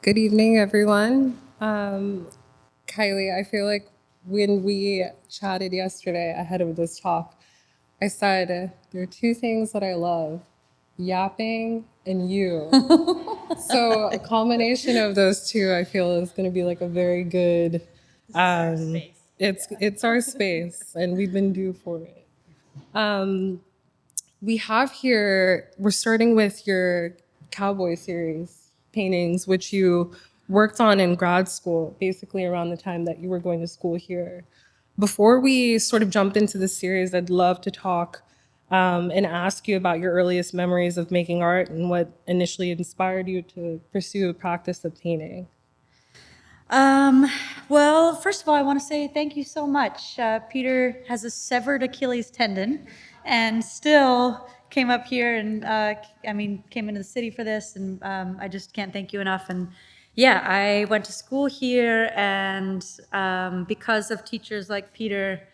Good evening, everyone. Kylie, I feel like when we chatted yesterday ahead of this talk, I said there are two things that I love, yapping and you. So a combination of those two, I feel, is going to be like a very good. It's our space, and we've been due for it. We have here. We're starting with your cowboy series paintings, which you worked on in grad school, basically around the time that you were going to school here. Before we sort of jump into the series, I'd love to talk and ask you about your earliest memories of making art and what initially inspired you to pursue a practice of painting. Um, well, first of all, I want to say thank you so much. Peter has a severed Achilles tendon and still came up here and, came into the city for this. And I just can't thank you enough. And yeah, I went to school here, and because of teachers like Peter,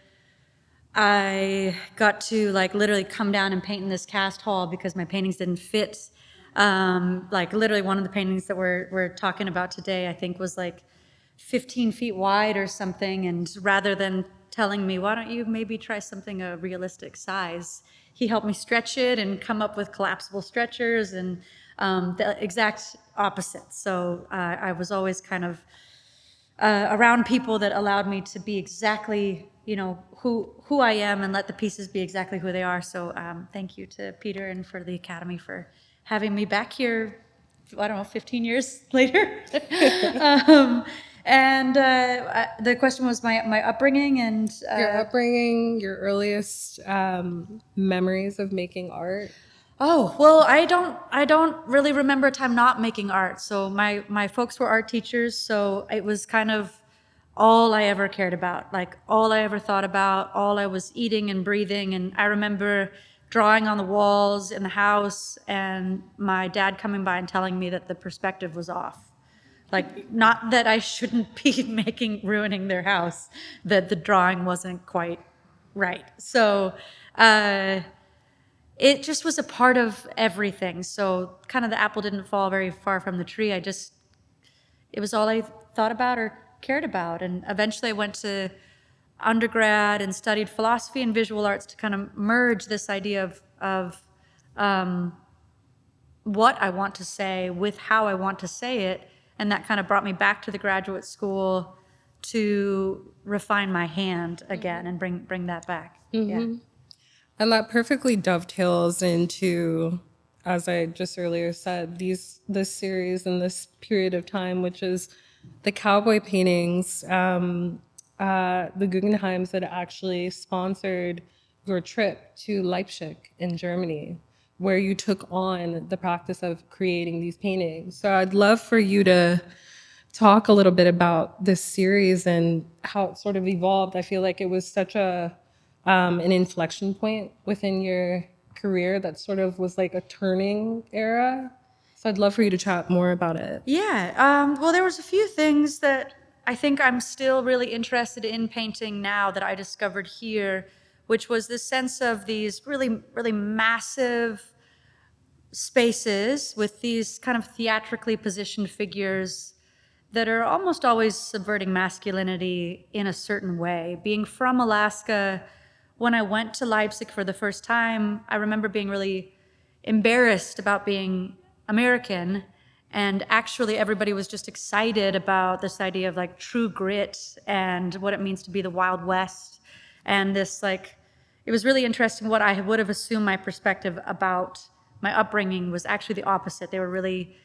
I got to like literally come down and paint in this cast hall because my paintings didn't fit. Like literally one of the paintings that we're talking about today, I think was like 15 feet wide or something. And rather than telling me, why don't you maybe try something a realistic size, he helped me stretch it and come up with collapsible stretchers and the exact opposite. So I was always kind of around people that allowed me to be exactly, who I am and let the pieces be exactly who they are. So thank you to Peter and for the Academy for having me back here, I don't know, 15 years later. And the question was my upbringing and Your upbringing, your earliest memories of making art. oh, well, I don't really remember a time not making art. So my folks were art teachers, so it was kind of all I ever cared about, like all I ever thought about, all I was eating and breathing. And I remember drawing on the walls in the house and my dad coming by and telling me that the perspective was off. Like, not that I shouldn't be ruining their house, that the drawing wasn't quite right. So, it just was a part of everything. So kind of the apple didn't fall very far from the tree. It was all I thought about or cared about. And eventually I went to undergrad and studied philosophy and visual arts to kind of merge this idea of what I want to say with how I want to say it. And that kind of brought me back to the graduate school to refine my hand again and bring that back. Yeah. And that perfectly dovetails into, as I just earlier said, this series and this period of time, which is the cowboy paintings. The Guggenheims had actually sponsored your trip to Leipzig in Germany, where you took on the practice of creating these paintings. So I'd love for you to talk a little bit about this series and how it sort of evolved. I feel like it was such an inflection point within your career that sort of was like a turning era. So I'd love for you to chat more about it. Yeah. Well, there was a few things that I think I'm still really interested in painting now that I discovered here, which was this sense of these really, really massive spaces with these kind of theatrically positioned figures that are almost always subverting masculinity in a certain way. Being from Alaska, when I went to Leipzig for the first time, I remember being really embarrassed about being American. And actually, everybody was just excited about this idea of like true grit and what it means to be the Wild West. And this, like, it was really interesting. What I would have assumed my perspective about my upbringing was actually the opposite. They were really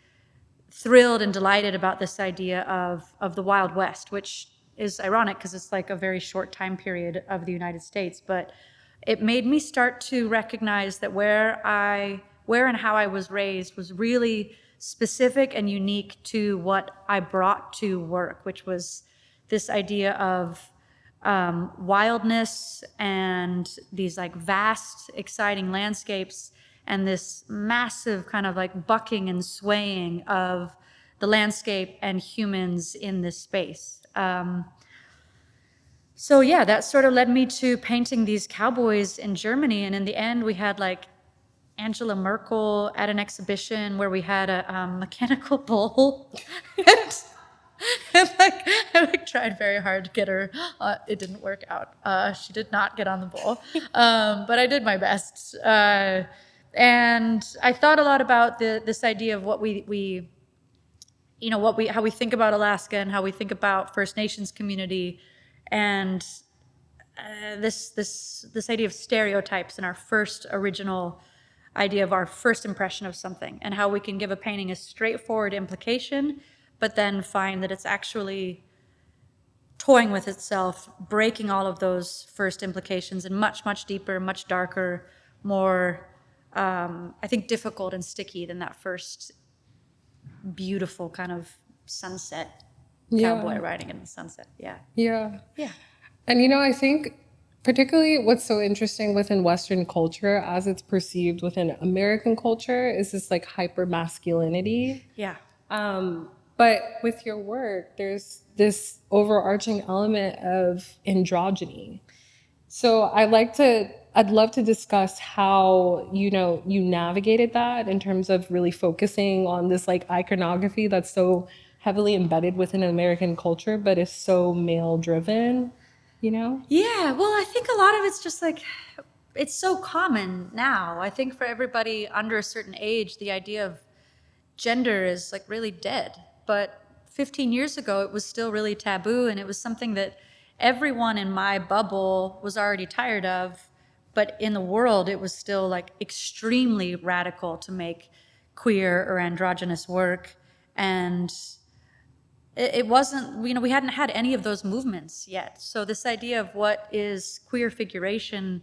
thrilled and delighted about this idea of the Wild West, which is ironic because it's like a very short time period of the United States. But it made me start to recognize that where and how I was raised was really specific and unique to what I brought to work, which was this idea of wildness and these like vast, exciting landscapes and this massive kind of like bucking and swaying of the landscape and humans in this space. So yeah, that sort of led me to painting these cowboys in Germany. And in the end, we had like Angela Merkel at an exhibition where we had a mechanical bull. and, I tried very hard to get her. It didn't work out. She did not get on the bull, but I did my best. And I thought a lot about this idea of what we how we think about Alaska and how we think about First Nations community, and this idea of stereotypes and our first original idea of our first impression of something, and how we can give a painting a straightforward implication, but then find that it's actually toying with itself, breaking all of those first implications, and much deeper, much darker, more I think difficult and sticky than that first beautiful kind of sunset cowboy riding in the sunset. Yeah. Yeah. Yeah. And I think particularly what's so interesting within Western culture as it's perceived within American culture is this like hyper masculinity. Yeah. But with your work, there's this overarching element of androgyny. So I'd love to discuss how, you navigated that in terms of really focusing on this like iconography that's so heavily embedded within American culture, but is so male driven, Yeah. Well, I think a lot of it's just like, it's so common now. I think for everybody under a certain age, the idea of gender is like really dead. But 15 years ago, it was still really taboo, and it was something that everyone in my bubble was already tired of. But in the world, it was still like extremely radical to make queer or androgynous work. And it wasn't, we hadn't had any of those movements yet. So this idea of what is queer figuration,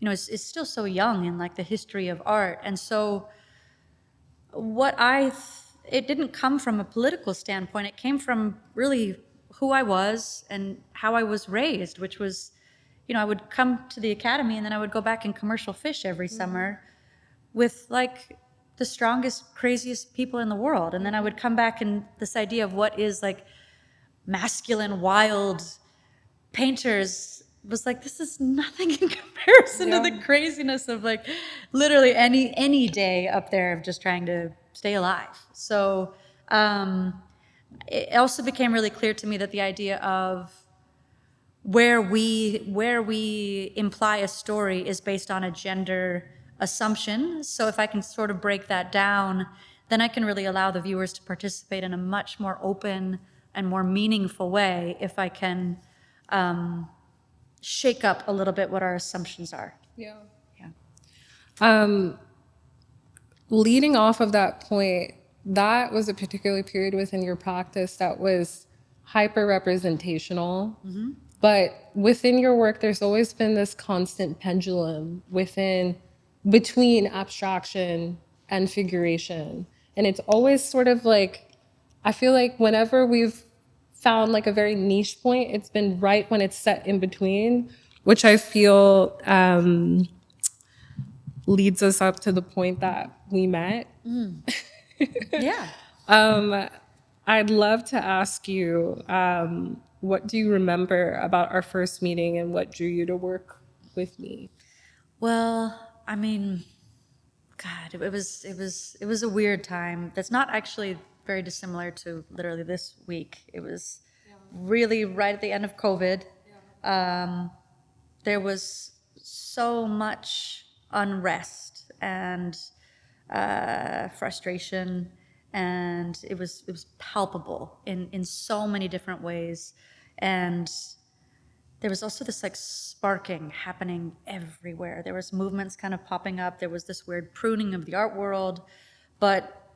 is still so young in like the history of art. And so it didn't come from a political standpoint. It came from really who I was and how I was raised, which was, I would come to the academy and then I would go back and commercial fish every summer with like the strongest, craziest people in the world. And then I would come back, and this idea of what is like masculine, wild painters was like, this is nothing in comparison to the craziness of like literally any day up there of just trying to stay alive. So it also became really clear to me that the idea of where we imply a story is based on a gender assumption. So if I can sort of break that down, then I can really allow the viewers to participate in a much more open and more meaningful way if I can shake up a little bit what our assumptions are. Yeah. Yeah. Leading off of that point, that was a particular period within your practice that was hyper representational. Mm-hmm. But within your work, there's always been this constant pendulum between abstraction and figuration. And it's always sort of like, I feel like whenever we've found like a very niche point, it's been right when it's set in between, which I feel leads us up to the point that we met. Yeah. I'd love to ask you, what do you remember about our first meeting and what drew you to work with me? Well, I mean, God, it was a weird time. That's not actually very dissimilar to literally this week. It was really right at the end of COVID. There was so much unrest and frustration, and it was palpable in so many different ways. And there was also this like sparking happening everywhere. There was movements kind of popping up. There was this weird pruning of the art world, but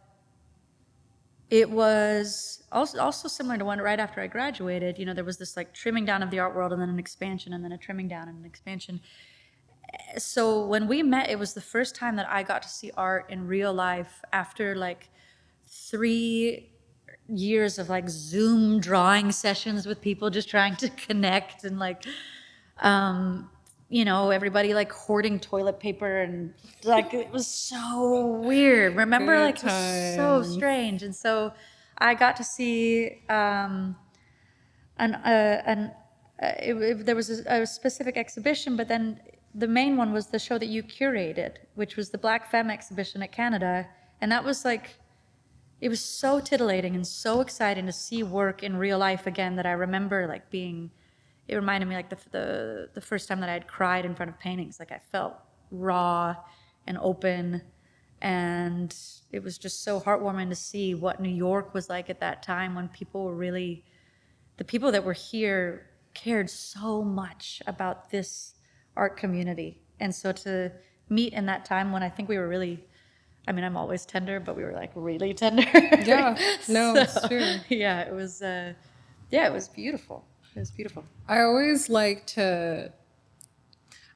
it was also similar to one right after I graduated. There was this like trimming down of the art world, and then an expansion, and then a trimming down and an expansion. So when we met, it was the first time that I got to see art in real life after like 3 years of like Zoom drawing sessions with people just trying to connect, and like everybody like hoarding toilet paper, and like it was so weird. Remember, Good like it was so times. strange. And so I got to see there was a specific exhibition, but then the main one was the show that you curated, which was the Black Femme exhibition at Canada. And that was like, it was so titillating and so exciting to see work in real life again, that I remember like being, it reminded me like the first time that I had cried in front of paintings. Like I felt raw and open, and it was just so heartwarming to see what New York was like at that time, when people were really, the people that were here cared so much about this art community. And so to meet in that time when I think we were really, I mean, I'm always tender, but we were like really tender. Yeah, no, So, it's true. yeah, it was beautiful. It was beautiful. I always like to,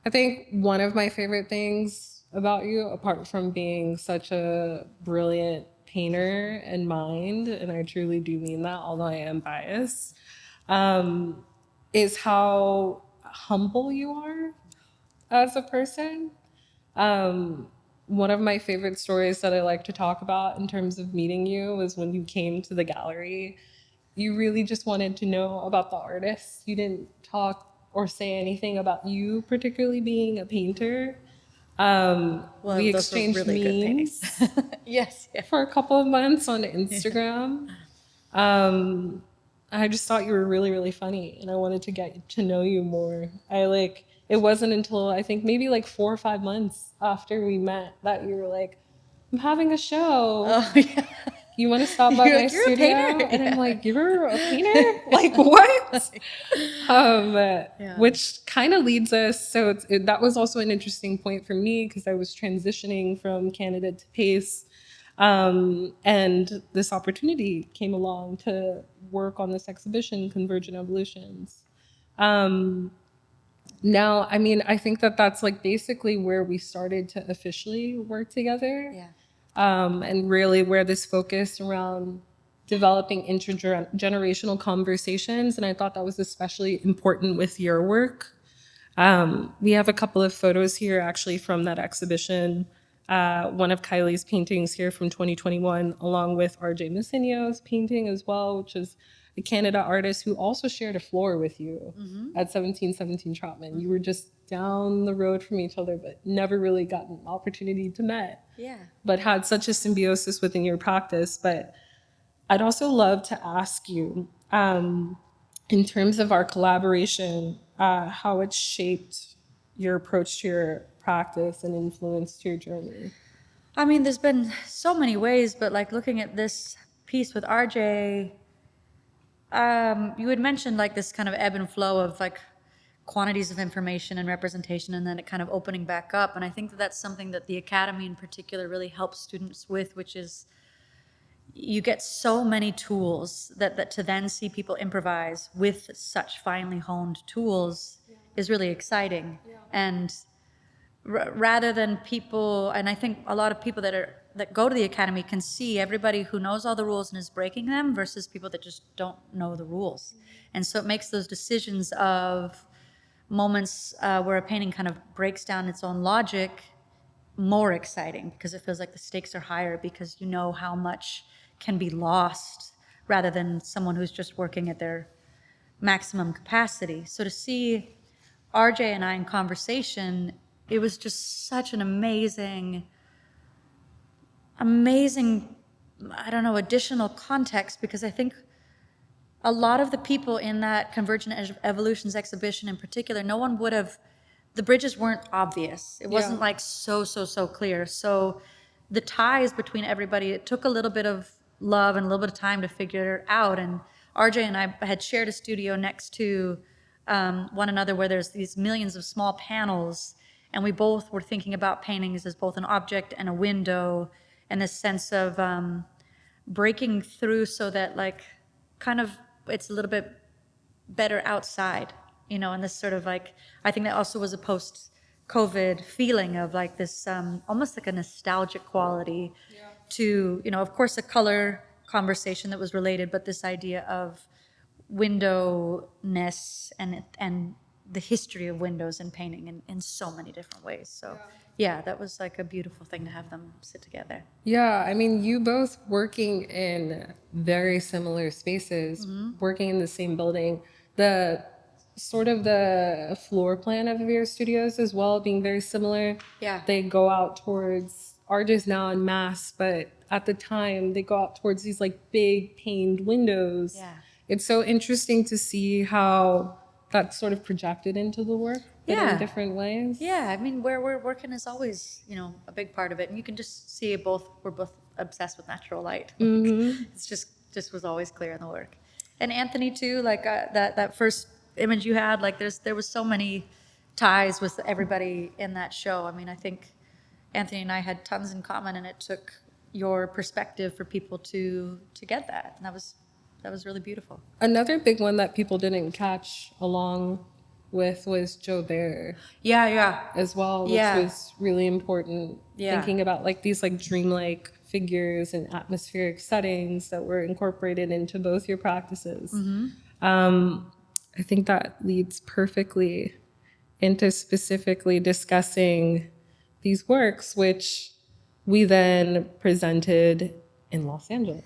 I think one of my favorite things about you, apart from being such a brilliant painter and mind, and I truly do mean that, although I am biased, is how humble you are as a person. One of my favorite stories that I like to talk about in terms of meeting you was when you came to the gallery. You really just wanted to know about the artists. You didn't talk or say anything about you particularly being a painter. Well, We those were exchanged really good paintings. memes Yes, yeah. for a couple of months on Instagram. I just thought you were really, really funny, and I wanted to get to know you more. It wasn't until I think maybe like 4 or 5 months after we met that you were like, I'm having a show. Oh, yeah. You want to stop by You're my like, you're a studio? painter? And I'm Yeah. like, you're a painter? Like, what? Yeah. Which kind of leads us. So that was also an interesting point for me because I was transitioning from Canada to Pace. And this opportunity came along to work on this exhibition, Convergent Evolutions. Now, I mean, I think that that's like basically where we started to officially work together. Yeah. And really where this focused around developing intergenerational conversations. And I thought that was especially important with your work. We have a couple of photos here actually from that exhibition. One of Kylie's paintings here from 2021, along with RJ Messinio's painting as well, which is a Canada artist who also shared a floor with you at 1717 Trotman. You were just down the road from each other, but never really got an opportunity to meet. Yeah. But had such a symbiosis within your practice. But I'd also love to ask you, in terms of our collaboration, how it shaped your approach to your practice and influenced your journey. I mean, there's been so many ways, but like looking at this piece with RJ, you had mentioned like this kind of ebb and flow of like quantities of information and representation, and then it kind of opening back up. And I think that that's something that the Academy in particular really helps students with, which is you get so many tools that to then see people improvise with such finely honed tools is really exciting. And rather than people, and I think a lot of people that go to the academy can see everybody who knows all the rules and is breaking them versus people that just don't know the rules. And so it makes those decisions of moments where a painting kind of breaks down its own logic more exciting, because it feels like the stakes are higher because you know how much can be lost rather than someone who's just working at their maximum capacity. So to see RJ and I in conversation, it was just such an amazing, I don't know, additional context, because I think a lot of the people in that Convergent Evolutions exhibition in particular, no one would have, the bridges weren't obvious. It wasn't like so clear. So the ties between everybody, it took a little bit of love and a little bit of time to figure out. And RJ and I had shared a studio next to one another where there's these millions of small panels, and we both were thinking about paintings as both an object and a window, and this sense of breaking through so that like kind of it's a little bit better outside, you know, and this sort of like, I think that also was a post-COVID feeling of like this almost like a nostalgic quality to, you know, of course a color conversation that was related, but this idea of window-ness and the history of windows and painting in so many different ways. So yeah, that was like a beautiful thing to have them sit together. Yeah, I mean, you both working in very similar spaces, working in the same building. The sort of the floor plan of your studios as well being very similar. Yeah. They go out towards art is now in mass, but at the time they go out towards these like big paned windows. Yeah. It's so interesting to see how that's sort of projected into the work, but in Yeah. different ways. Yeah, I mean, where we're working is always, a big part of it, and you can just see we're both obsessed with natural light. It's just was always clear in the work. And Anthony too, like that first image you had, like there was so many ties with everybody in that show. I mean, I think Anthony and I had tons in common, and it took your perspective for people to get that, and that was really beautiful. Another big one that people didn't catch along with was Joe Bear Yeah, yeah, as well, which yeah, was really important. Yeah. Thinking about like these like dreamlike figures and atmospheric settings that were incorporated into both your practices. I think that leads perfectly into specifically discussing these works, which we then presented in Los Angeles.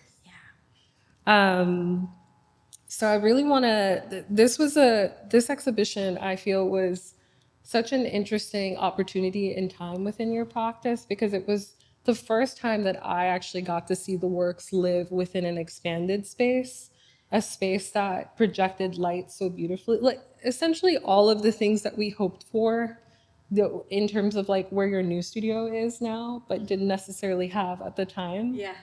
So I really want to. This exhibition I feel was such an interesting opportunity in time within your practice because it was the first time that I actually got to see the works live within an expanded space, a space that projected light so beautifully. Like essentially all of the things that we hoped for in terms of like where your new studio is now, but didn't necessarily have at the time. Yeah.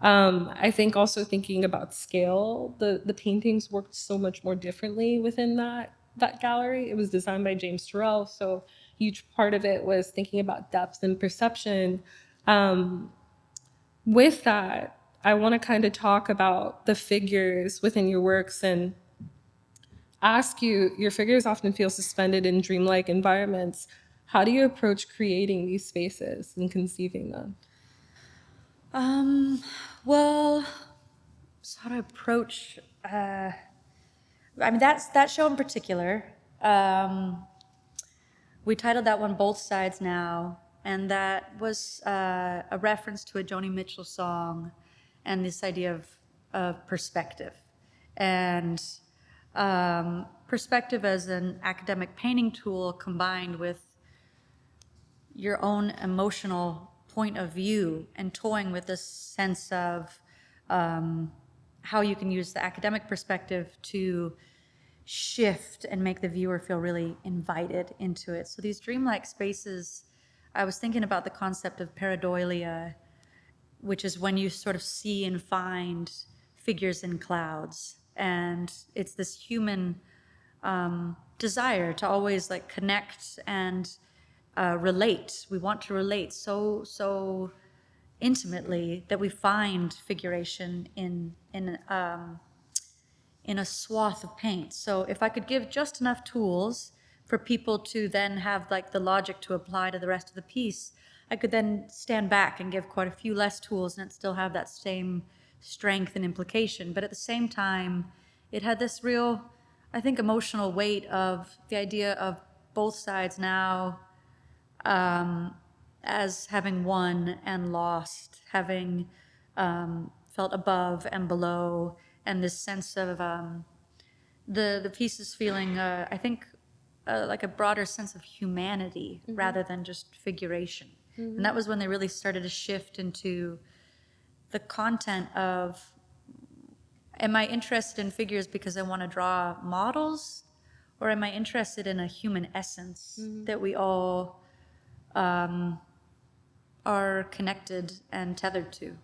I think also thinking about scale, the paintings worked so much more differently within that gallery. It was designed by James Turrell, so huge part of it was thinking about depth and perception. With that, I want to kind of talk about the figures within your works and ask you, your figures often feel suspended in dreamlike environments. How do you approach creating these spaces and conceiving them? Well, so how to approach? I mean, that show in particular. We titled that one "Both Sides Now," and that was a reference to a Joni Mitchell song, and this idea of perspective, and perspective as an academic painting tool combined with your own emotional point of view and toying with this sense of how you can use the academic perspective to shift and make the viewer feel really invited into it. So these dreamlike spaces, I was thinking about the concept of pareidolia, which is when you sort of see and find figures in clouds. And it's this human desire to always like connect and relate. We want to relate so intimately that we find figuration in a swath of paint. So if I could give just enough tools for people to then have like the logic to apply to the rest of the piece, I could then stand back and give quite a few less tools and it still have that same strength and implication. But at the same time, it had this real, I think, emotional weight of the idea of both sides now as having won and lost, having felt above and below, and this sense of the pieces feeling, I think, like a broader sense of humanity rather than just figuration. And that was when they really started to shift into the content of, am I interested in figures because I want to draw models, or am I interested in a human essence that we all are connected and tethered to?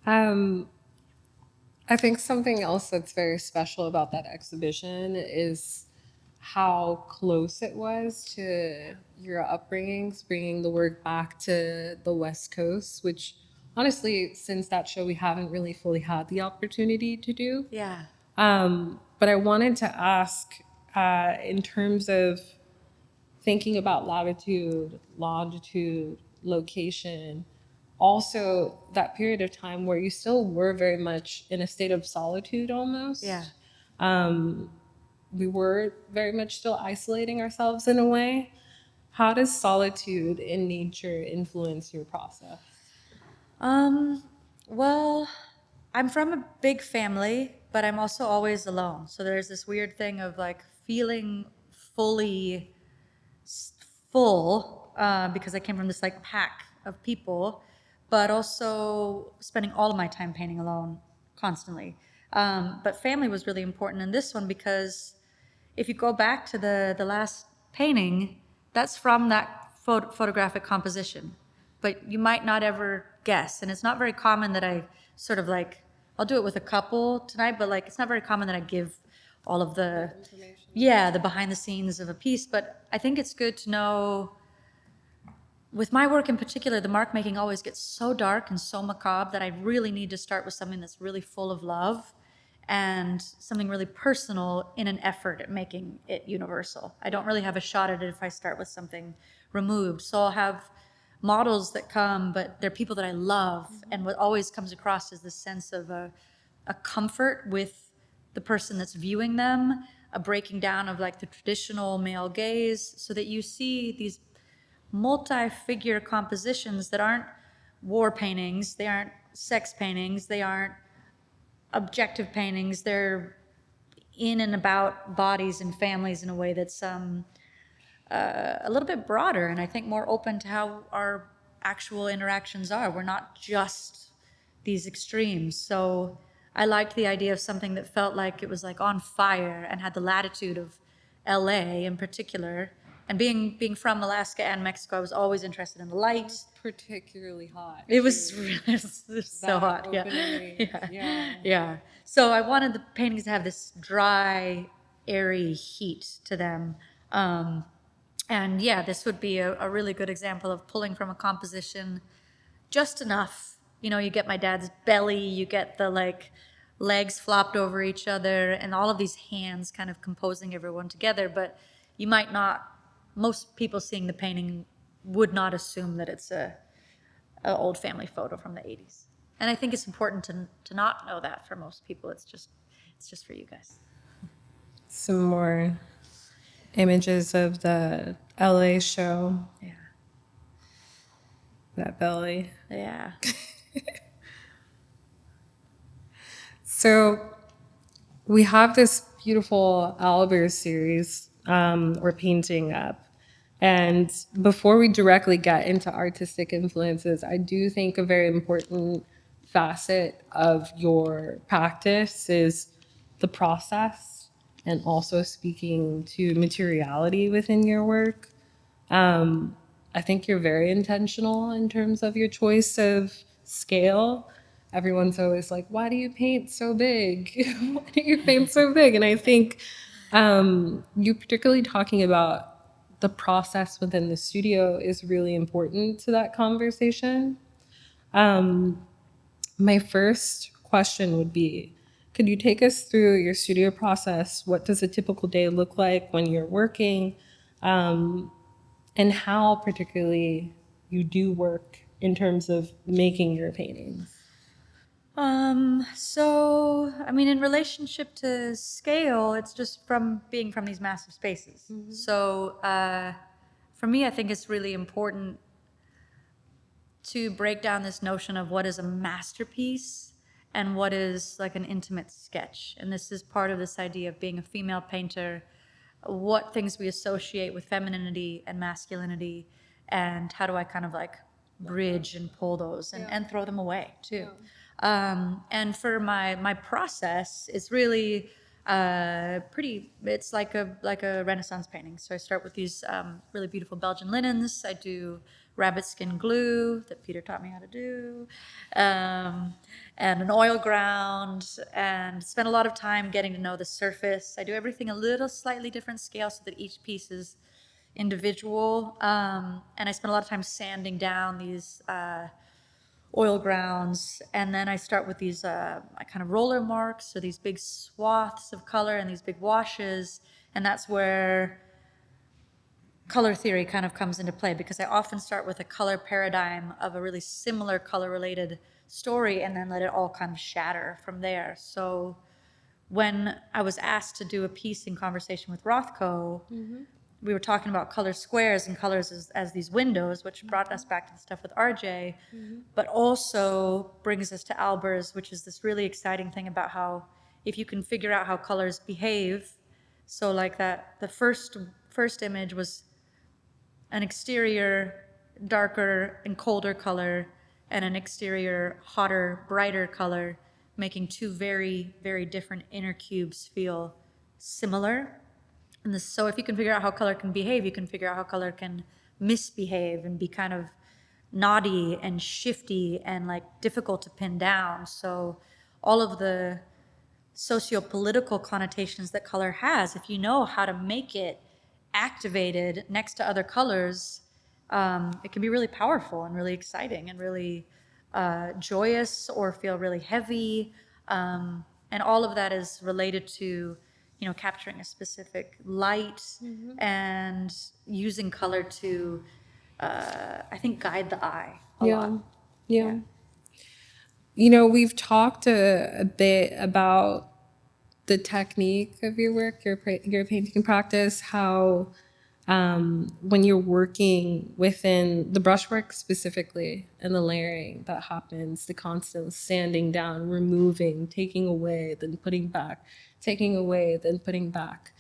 I think something else that's very special about that exhibition is how close it was to your upbringings, bringing the work back to the West Coast, which honestly, since that show, we haven't really fully had the opportunity to do. Yeah. But I wanted to ask, in terms of thinking about latitude, longitude, location, also that period of time where you still were very much in a state of solitude almost. Yeah. We were very much still isolating ourselves in a way. How does solitude in nature influence your process? Well, I'm from a big family, but I'm also always alone. So there's this weird thing of like feeling fully full because I came from this like pack of people, but also spending all of my time painting alone constantly. But family was really important in this one because if you go back to the last painting, that's from that photographic composition, but you might not ever guess. And it's not very common that I sort of like, I'll do it with a couple tonight, but like it's not very common that I give all of the yeah, the behind the scenes of a piece. But I think it's good to know, with my work in particular, the mark making always gets so dark and so macabre that I really need to start with something that's really full of love and something really personal in an effort at making it universal. I don't really have a shot at it if I start with something removed. So I'll have models that come, but they're people that I love. And what always comes across is this sense of a comfort with the person that's viewing them, a breaking down of like the traditional male gaze, so that you see these multi-figure compositions that aren't war paintings, they aren't sex paintings, they aren't objective paintings, they're in and about bodies and families in a way that's a little bit broader and I think more open to how our actual interactions are. We're not just these extremes. So I liked the idea of something that felt like it was like on fire and had the latitude of LA in particular. And being from Alaska and Mexico, I was always interested in the light. Particularly hot. It was really it was so hot. Yeah. Yeah. So I wanted the paintings to have this dry, airy heat to them. And yeah, this would be a really good example of pulling from a composition just enough. You know, you get my dad's belly, you get the like legs flopped over each other, and all of these hands kind of composing everyone together. But you might not, most people seeing the painting would not assume that it's a old family photo from the 80s. And I think it's important to not know that for most people. It's just for you guys. Some more images of the LA show. Yeah. That belly. Yeah. So we have this beautiful Albert series we're painting up. And before we directly get into artistic influences, I do think a very important facet of your practice is the process and also speaking to materiality within your work. I think you're very intentional in terms of your choice of scale. Everyone's always like, why do you paint so big? Why do you paint so big? And I think you particularly talking about the process within the studio is really important to that conversation. My first question would be, could you take us through your studio process? What does a typical day look like when you're working? And how particularly you do work in terms of making your paintings? So, I mean, in relationship to scale, it's just from being from these massive spaces. So, for me, I think it's really important to break down this notion of what is a masterpiece and what is like an intimate sketch. And this is part of this idea of being a female painter, what things we associate with femininity and masculinity, and how do I kind of like bridge and pull those and throw them away too. And for my process, it's really pretty. It's like a Renaissance painting. So I start with these really beautiful Belgian linens. I do rabbit skin glue that Peter taught me how to do, and an oil ground, and spend a lot of time getting to know the surface. I do everything a little slightly different scale so that each piece is individual, and I spend a lot of time sanding down these oil grounds, and then I start with these kind of roller marks, so these big swaths of color and these big washes, and that's where color theory kind of comes into play, because I often start with a color paradigm of a really similar color related story and then let it all kind of shatter from there. So when I was asked to do a piece in conversation with Rothko, we were talking about color squares and colors as these windows, which brought us back to the stuff with RJ, but also brings us to Albers, which is this really exciting thing about how if you can figure out how colors behave. So like that, the first image was an exterior darker and colder color and an exterior hotter, brighter color, making two very, very different inner cubes feel similar. And this, so if you can figure out how color can behave, you can figure out how color can misbehave and be kind of naughty and shifty and like difficult to pin down. So all of the socio-political connotations that color has, if you know how to make it activated next to other colors, it can be really powerful and really exciting and really joyous or feel really heavy. And all of that is related to, you know, capturing a specific light and using color to, I think, guide the eye a Yeah. lot. Yeah. You know, we've talked a bit about the technique of your work, your painting practice, how when you're working within the brushwork specifically and the layering that happens, the constant sanding down, removing, taking away, then putting back, taking away, then putting back.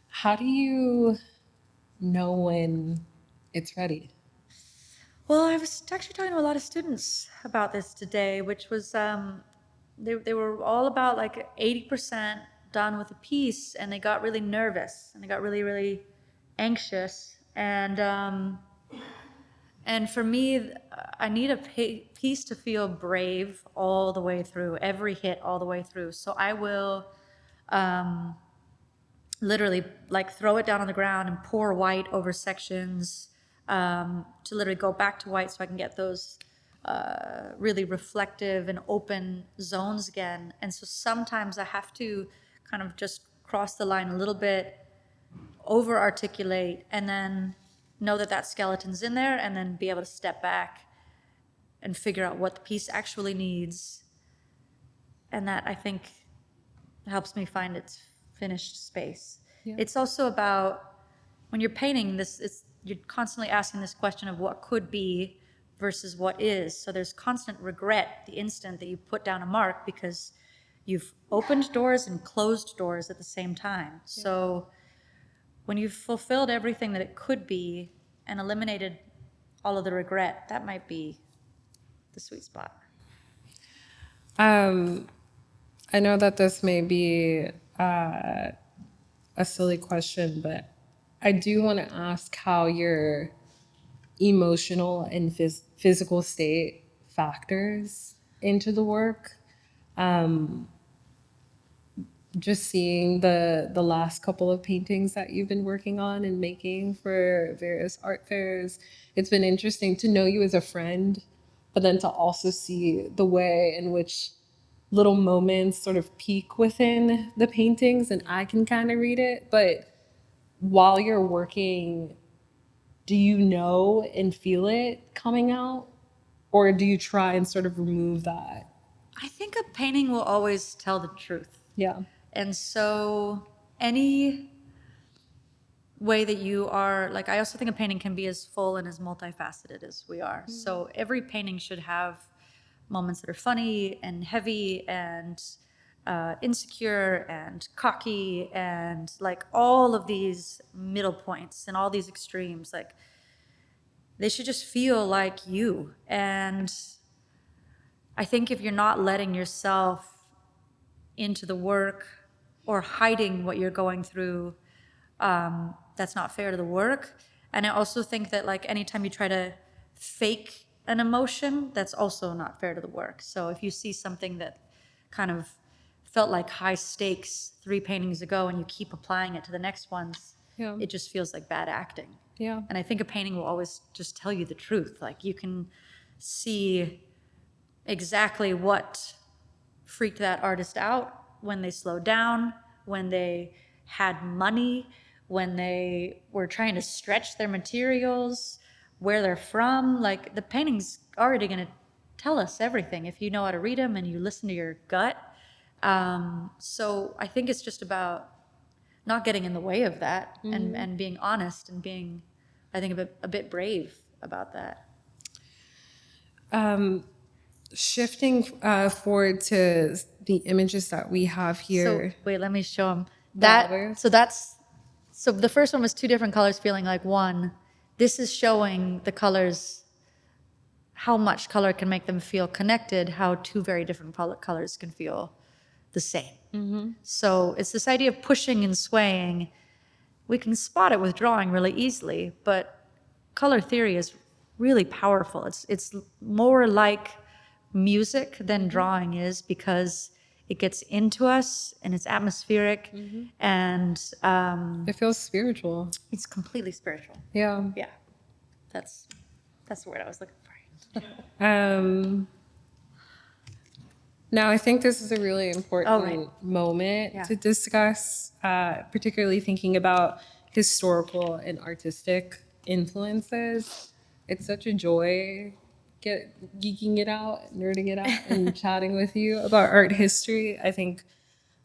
How do you know when it's ready? Well, I was actually talking to a lot of students about this today, which was they were all about like 80% done with a piece, and they got really nervous and they got really, really anxious. And for me, I need a piece to feel brave all the way through, every hit all the way through. So I will literally like throw it down on the ground and pour white over sections, to literally go back to white so I can get those really reflective and open zones again. And so sometimes I have to kind of just cross the line a little bit, over articulate, and then know that that skeleton's in there, and then be able to step back and figure out what the piece actually needs. And that, I think, helps me find its finished space. Yeah. It's also about, when you're painting this, you're constantly asking this question of what could be versus what is. So there's constant regret the instant that you put down a mark, because you've opened doors and closed doors at the same time. So when you've fulfilled everything that it could be and eliminated all of the regret, that might be the sweet spot. I know that this may be a silly question, but I do want to ask how your emotional and physical state factors into the work. Just seeing the last couple of paintings that you've been working on and making for various art fairs, it's been interesting to know you as a friend, but then to also see the way in which little moments sort of peak within the paintings, and I can kind of read it. But while you're working, do you know and feel it coming out? Or do you try and sort of remove that? I think a painting will always tell the truth. Yeah. And so any way that you are, like, I also think a painting can be as full and as multifaceted as we are. So every painting should have moments that are funny and heavy and insecure and cocky and like all of these middle points and all these extremes. Like, they should just feel like you. And I think if you're not letting yourself into the work or hiding what you're going through, that's not fair to the work. And I also think that like anytime you try to fake an emotion, that's also not fair to the work. So if you see something that kind of felt like high stakes 3 paintings ago and you keep applying it to the next ones, Yeah. it just feels like bad acting. Yeah. And I think a painting will always just tell you the truth. Like, you can see exactly what freaked that artist out when they slowed down, when they had money, when they were trying to stretch their materials, where they're from. Like, the painting's already going to tell us everything if you know how to read them and you listen to your gut. So I think it's just about not getting in the way of that, and being honest and being, I think, a bit brave about that. Shifting forward to the images that we have So here. wait, let me show them. Others. So the first one was two different colors feeling like one. This is showing the colors, how much color can make them feel connected, how two very different colors can feel the same. So it's this idea of pushing and swaying. We can spot it with drawing really easily, but color theory is really powerful. It's more like music than drawing is, because it gets into us and it's atmospheric, and It feels spiritual. it's completely spiritual. Yeah. Yeah, that's the word I was looking for. Now, I think this is a really important right. moment Yeah. to discuss, particularly thinking about historical and artistic influences. It's such a joy geeking it out, nerding it out, and chatting with you about art history. I think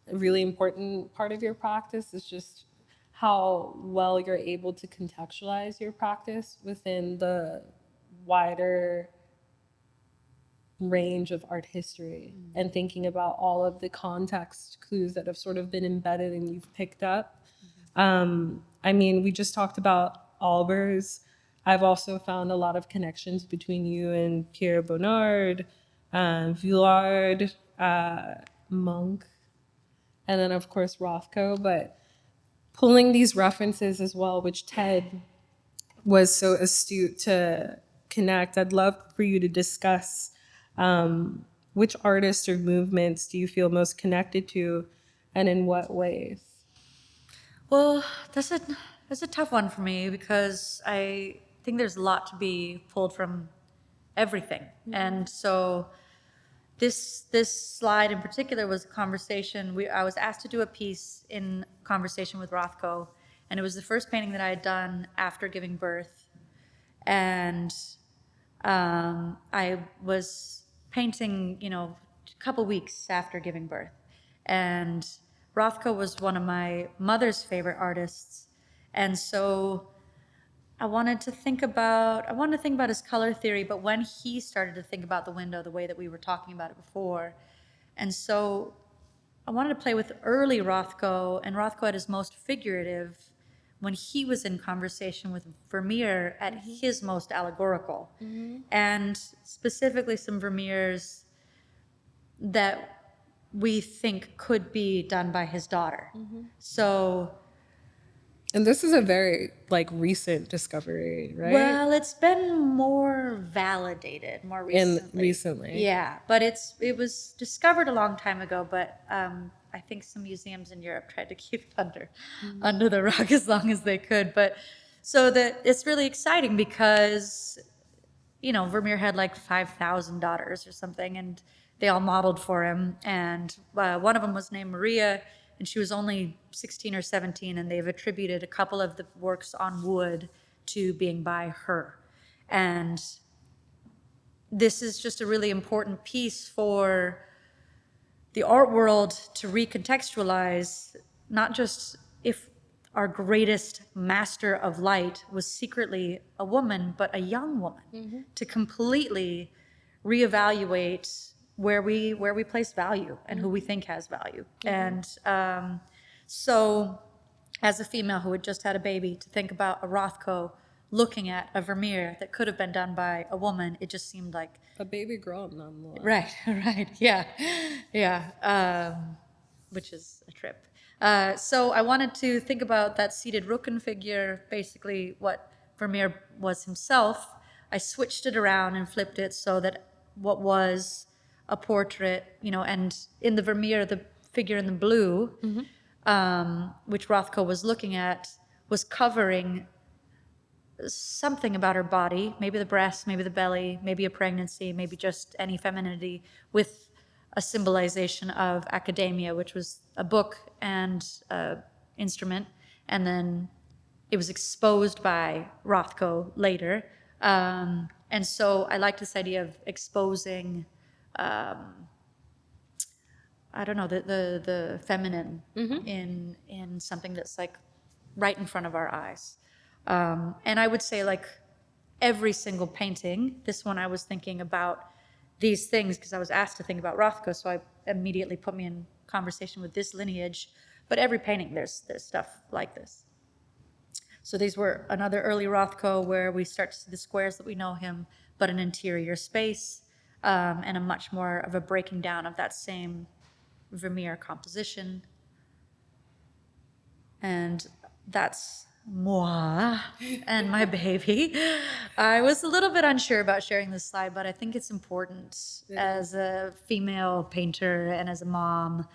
a really important part of your practice is just how well you're able to contextualize your practice within the wider range of art history and thinking about all of the context clues that have sort of been embedded and you've picked up. I mean, we just talked about Albers. I've also found a lot of connections between you and Pierre Bonnard, Villard, Monk, and then of course Rothko. But pulling these references as well, which Ted was so astute to connect. I'd love for you to discuss which artists or movements do you feel most connected to, and in what ways? Well, that's a tough one for me, because I think there's a lot to be pulled from everything. And so this slide in particular was a conversation. I was asked to do a piece in conversation with Rothko, and it was the first painting that I had done after giving birth. And I was painting, a couple weeks after giving birth. And Rothko was one of my mother's favorite artists. And so I wanted to think about his color theory, but when he started to think about the window, the way that we were talking about it before. And so I wanted to play with early Rothko, and Rothko at his most figurative, when he was in conversation with Vermeer at his most allegorical. And specifically some Vermeers that we think could be done by his daughter. So, And this is a very recent discovery, right? well, it's been more validated more recently. Yeah, but it was discovered a long time ago, but I think some museums in Europe tried to keep it under the rug as long as they could. But so that it's really exciting, because Vermeer had like 5,000 daughters or something, and they all modeled for him. And one of them was named Maria, and she was only 16 or 17, and they've attributed a couple of the works on wood to being by her. And this is just a really important piece for the art world to recontextualize, not just if our greatest master of light was secretly a woman, but a young woman, to completely reevaluate where we place value and who we think has value. And so, as a female who had just had a baby, to think about a Rothko looking at a Vermeer that could have been done by a woman, it just seemed like A baby girl, nonetheless. right, yeah, which is a trip. So I wanted to think about that seated Rücken figure, basically what Vermeer was himself. I switched it around and flipped it so that what was a portrait, and in the Vermeer, the figure in the blue, which Rothko was looking at, was covering something about her body, maybe the breast, maybe the belly, maybe a pregnancy, maybe just any femininity, with a symbolization of academia, which was a book and instrument. And then it was exposed by Rothko later. And so I like this idea of exposing, I don't know, the feminine in something that's like right in front of our eyes. And I would say, like, every single painting, this one I was thinking about these things because I was asked to think about Rothko, so I immediately put me in conversation with this lineage. But every painting, there's stuff like this. So these were another early Rothko where we start to see the squares that we know him, but an interior space, and a much more of a breaking down of that same Vermeer composition. And that's moi and my baby. I was a little bit unsure about sharing this slide, but I think it's important as a female painter and as a mom,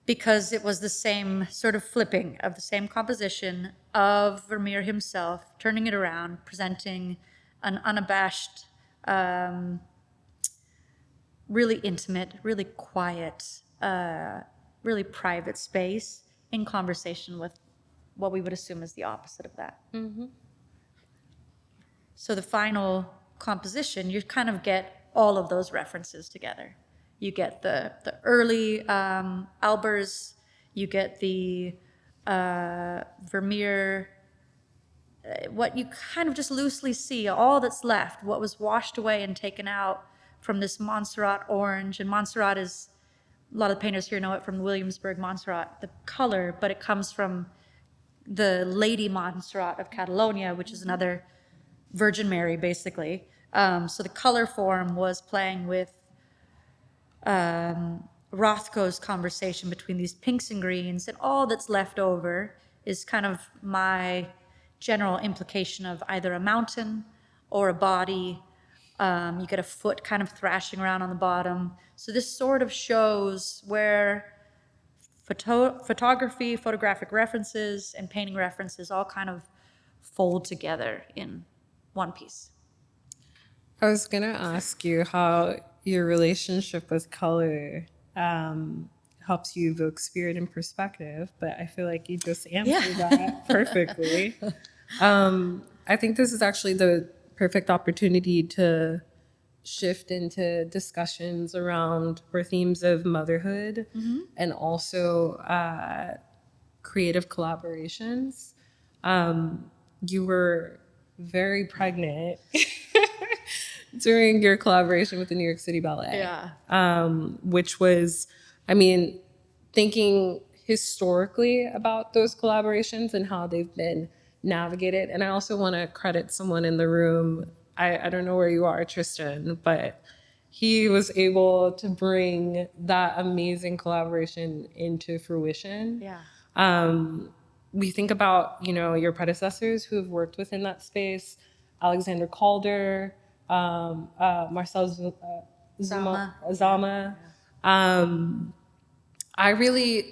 because it was the same sort of flipping of the same composition of Vermeer himself, turning it around, presenting an unabashed, really intimate, really quiet, really private space in conversation with what we would assume is the opposite of that. So the final composition, you kind of get all of those references together. You get the early Albers, you get the Vermeer, what you kind of just loosely see, all that's left, what was washed away and taken out from this Montserrat orange. And Montserrat is, a lot of the painters here know it from Williamsburg Montserrat, the color, but it comes from the Lady Montserrat of Catalonia, which is another Virgin Mary, basically. So the color form was playing with Rothko's conversation between these pinks and greens, and all that's left over is kind of my general implication of either a mountain or a body. You get a foot kind of thrashing around on the bottom. So this sort of shows where photography, photographic references, and painting references all kind of fold together in one piece. I was gonna ask you how your relationship with color helps you evoke spirit and perspective, but I feel like you just answered that perfectly. I think this is actually the perfect opportunity to shift into discussions around or themes of motherhood and also creative collaborations. You were very pregnant during your collaboration with the New York City Ballet. Which was, I mean, thinking historically about those collaborations and how they've been navigated. And I also want to credit someone in the room. I don't know where you are, Tristan, but he was able to bring that amazing collaboration into fruition. We think about, your predecessors who have worked within that space, Alexander Calder, Marcel Zama.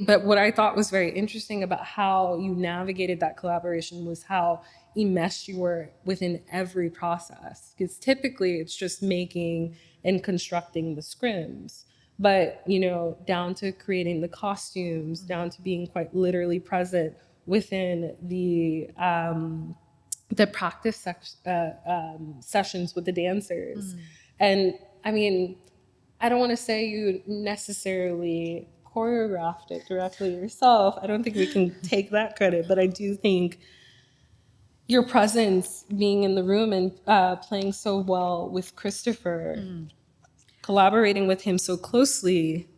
But what I thought was very interesting about how you navigated that collaboration was how enmeshed you were within every process. Because typically it's just making and constructing the scrims. But, down to creating the costumes, down to being quite literally present within the practice sessions with the dancers. And I mean, I don't want to say you necessarily choreographed it directly yourself. I don't think we can take that credit, but I do think your presence being in the room and playing so well with Christopher, collaborating with him so closely,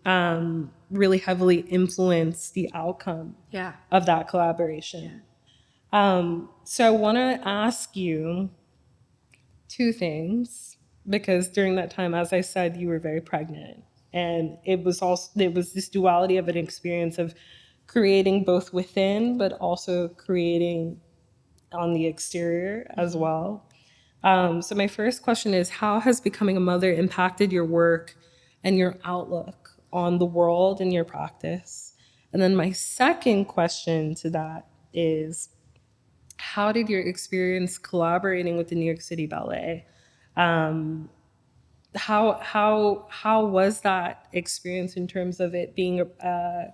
really heavily influenced the outcome of that collaboration. So I want to ask you two things, because during that time, as I said, you were very pregnant. And it was this duality of an experience of creating both within, but also creating on the exterior as well. So my first question is, how has becoming a mother impacted your work and your outlook on the world and your practice? And then my second question to that is, how did your experience collaborating with the New York City Ballet, how was that experience in terms of it being an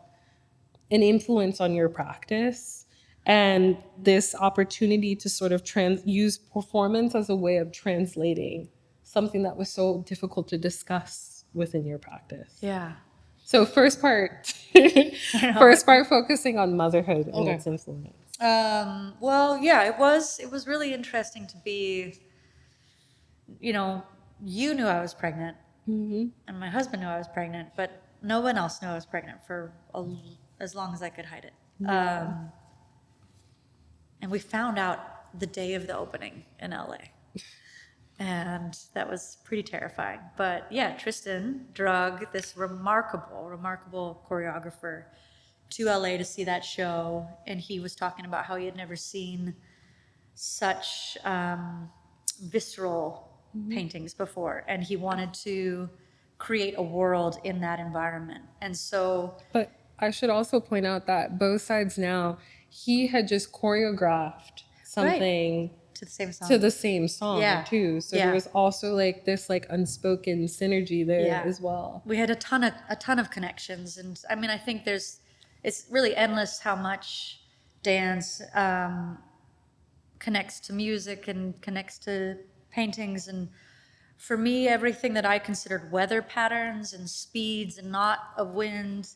influence on your practice, and this opportunity to sort of use performance as a way of translating something that was so difficult to discuss within your practice? So first part focusing on motherhood and its influence. Well, yeah, it was really interesting to be, you knew I was pregnant, and my husband knew I was pregnant, but no one else knew I was pregnant for as long as I could hide it. And we found out the day of the opening in LA. And that was pretty terrifying. But yeah, Tristan drug this remarkable choreographer to LA to see that show. And he was talking about how he had never seen such visceral paintings before. And he wanted to create a world in that environment. And so, But I should also point out that both sides now, he had just choreographed something to the same song. to the same song Yeah. too. So Yeah. there was also like this like unspoken synergy there Yeah. as well. We had a ton of connections, and I mean, I think it's really endless how much dance connects to music and connects to paintings. And for me, everything that I considered weather patterns and speeds and not of wind,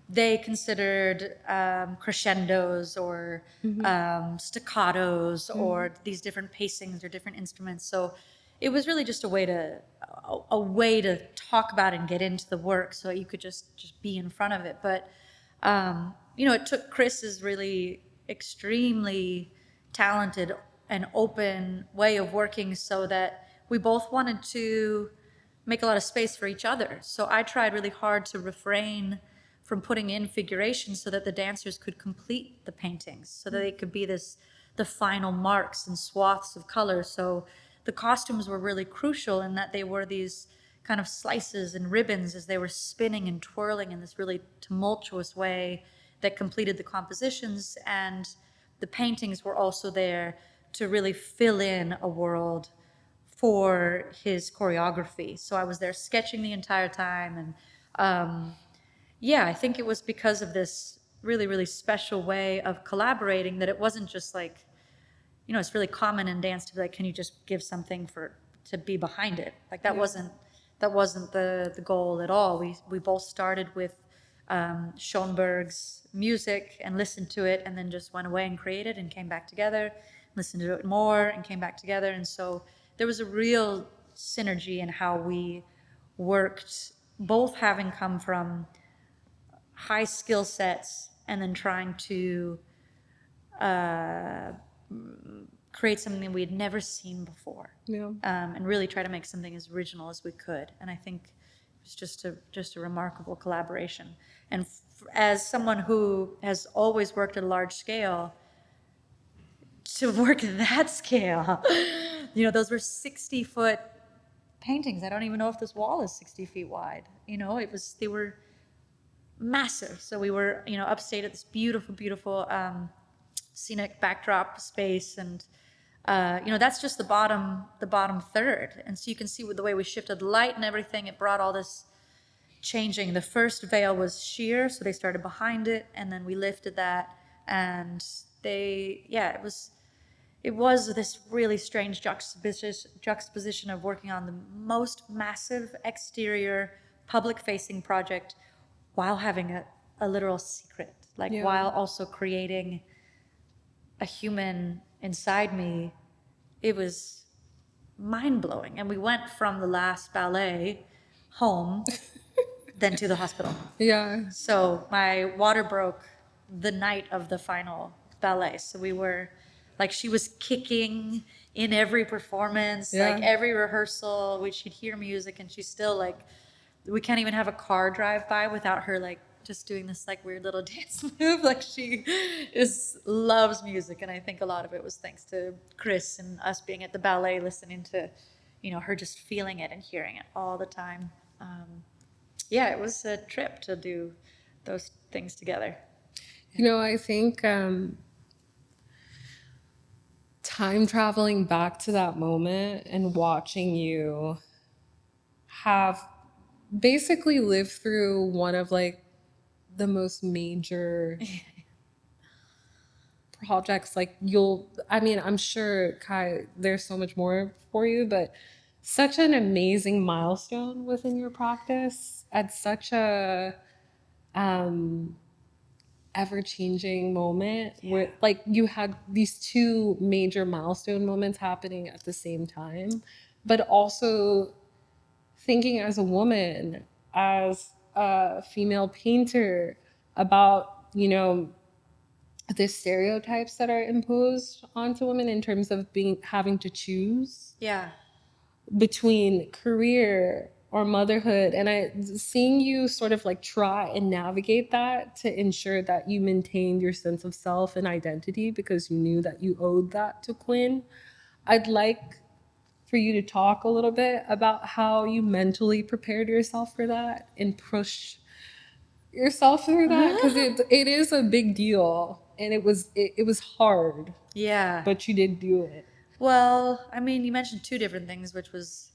they considered crescendos or staccatos or these different pacings or different instruments. So it was really just a way to talk about and get into the work, so you could just be in front of it. But it took Chris's really extremely talented and open way of working so that we both wanted to make a lot of space for each other. So I tried really hard to refrain from putting in figurations so that the dancers could complete the paintings, so that they could be the final marks and swaths of color. So the costumes were really crucial in that they were these kind of slices and ribbons as they were spinning and twirling in this really tumultuous way that completed the compositions. And the paintings were also there to really fill in a world for his choreography. So I was there sketching the entire time. And I think it was because of this really, really special way of collaborating that it wasn't just like, it's really common in dance to be like, can you just give something to be behind it? Like that wasn't the goal at all. We both started with Schoenberg's music and listened to it, and then just went away and created and came back together, listened to it more and came back together. And so there was a real synergy in how we worked, both having come from high skill sets and then trying to create something that we had never seen before, and really try to make something as original as we could. And I think it was just a remarkable collaboration. And as someone who has always worked at a large scale, to work at that scale, those were 60-foot paintings. I don't even know if this wall is 60 feet wide. They were massive. So we were, upstate at this beautiful, beautiful scenic backdrop space, and that's just the bottom third. And so you can see with the way we shifted the light and everything, it brought all this changing. The first veil was sheer, so they started behind it, and then we lifted that, and it was this really strange juxtaposition of working on the most massive exterior public-facing project while having a literal secret, while also creating a human inside me. It was mind-blowing. And we went from the last ballet home, then to the hospital. Yeah. So my water broke the night of the final ballet. So we were she was kicking in every performance, every rehearsal. She'd hear music, and she's still we can't even have a car drive by without her just doing this weird little dance move. She loves music, and I think a lot of it was thanks to Chris and us being at the ballet, listening to, her just feeling it and hearing it all the time. It was a trip to do those things together. I think time traveling back to that moment and watching you have basically lived through one of the most major projects. I'm sure, Kai, there's so much more for you, but such an amazing milestone within your practice at such a ever-changing moment where you had these two major milestone moments happening at the same time, but also thinking as a woman, as a female painter, about, you know, the stereotypes that are imposed onto women in terms of having to choose Yeah. between career or motherhood. And seeing you sort of like try and navigate that to ensure that you maintain your sense of self and identity because you knew that you owed that to Quinn. I'd like for you to talk a little bit about how you mentally prepared yourself for that and pushed yourself through that, because it is a big deal, and it was hard, Yeah. but you did do it. Well, I mean, you mentioned two different things, which was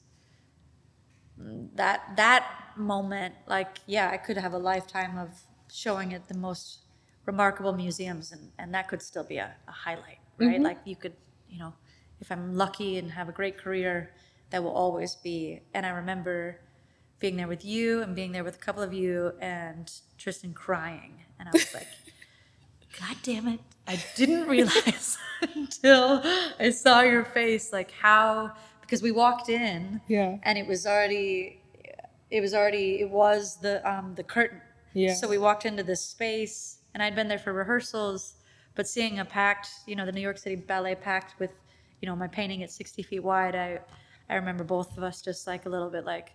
that moment. Like, yeah, I could have a lifetime of showing at the most remarkable museums, and that could still be a highlight, right? Like, you could, you know, if I'm lucky and have a great career, that will always be. And I remember being there with you and being there with a couple of you and Tristan crying, and I was like, God damn it. I didn't realize until I saw your face, like how, because we walked in Yeah. and it was the curtain. Yeah. So we walked into this space and I'd been there for rehearsals, but seeing a packed, you know, the New York City Ballet packed with, you know, my painting at 60 feet wide, I remember both of us just like a little bit like,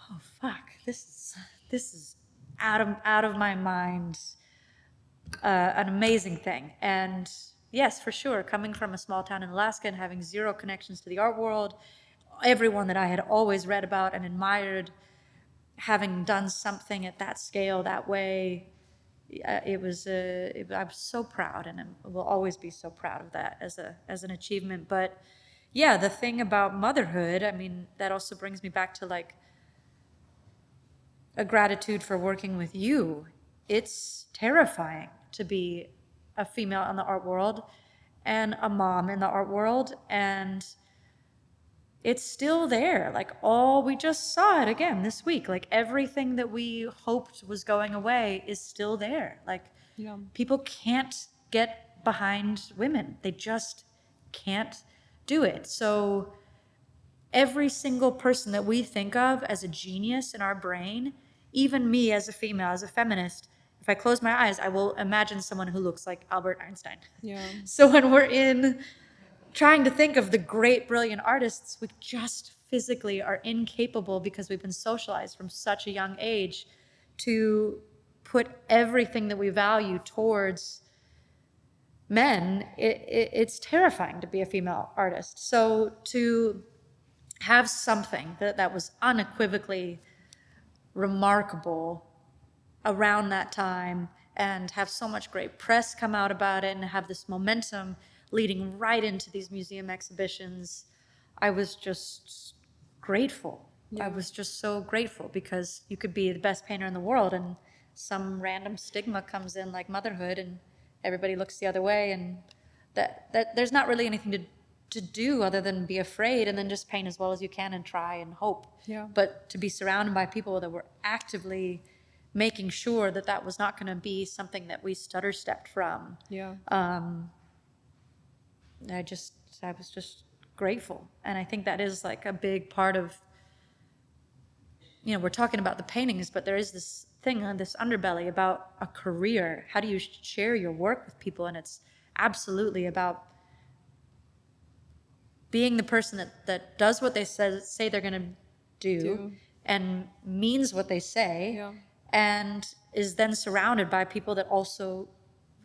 oh fuck, this is out of my mind, an amazing thing. And yes, for sure, coming from a small town in Alaska and having zero connections to the art world, everyone that I had always read about and admired having done something at that scale, that way, I'm so proud, and I will always be so proud of that as an achievement. But yeah, the thing about motherhood, I mean, that also brings me back to like a gratitude for working with you. It's terrifying to be a female in the art world and a mom in the art world, and it's still there. Like, all, we just saw it again this week. Like, everything that we hoped was going away is still there. Like, Yeah. people can't get behind women. They just can't do it. So every single person that we think of as a genius in our brain, even me as a female, as a feminist, if I close my eyes, I will imagine someone who looks like Albert Einstein. Yeah. So when we're in trying to think of the great, brilliant artists, we just physically are incapable, because we've been socialized from such a young age to put everything that we value towards men. It's terrifying to be a female artist. So to have something that was unequivocally remarkable around that time, and have so much great press come out about it, and have this momentum leading right into these museum exhibitions, I was just grateful. Yeah. I was just so grateful, because you could be the best painter in the world and some random stigma comes in like motherhood, and everybody looks the other way, and that there's not really anything to do other than be afraid and then just paint as well as you can and try and hope. Yeah. But to be surrounded by people that were actively making sure that that was not going to be something that we stutter stepped from, Yeah. I was just grateful. And I think that is like a big part of, you know, we're talking about the paintings, but there is this thing on this underbelly about a career. How do you share your work with people? And it's absolutely about being the person that does what they say they're going to do and means what they say, Yeah. and is then surrounded by people that also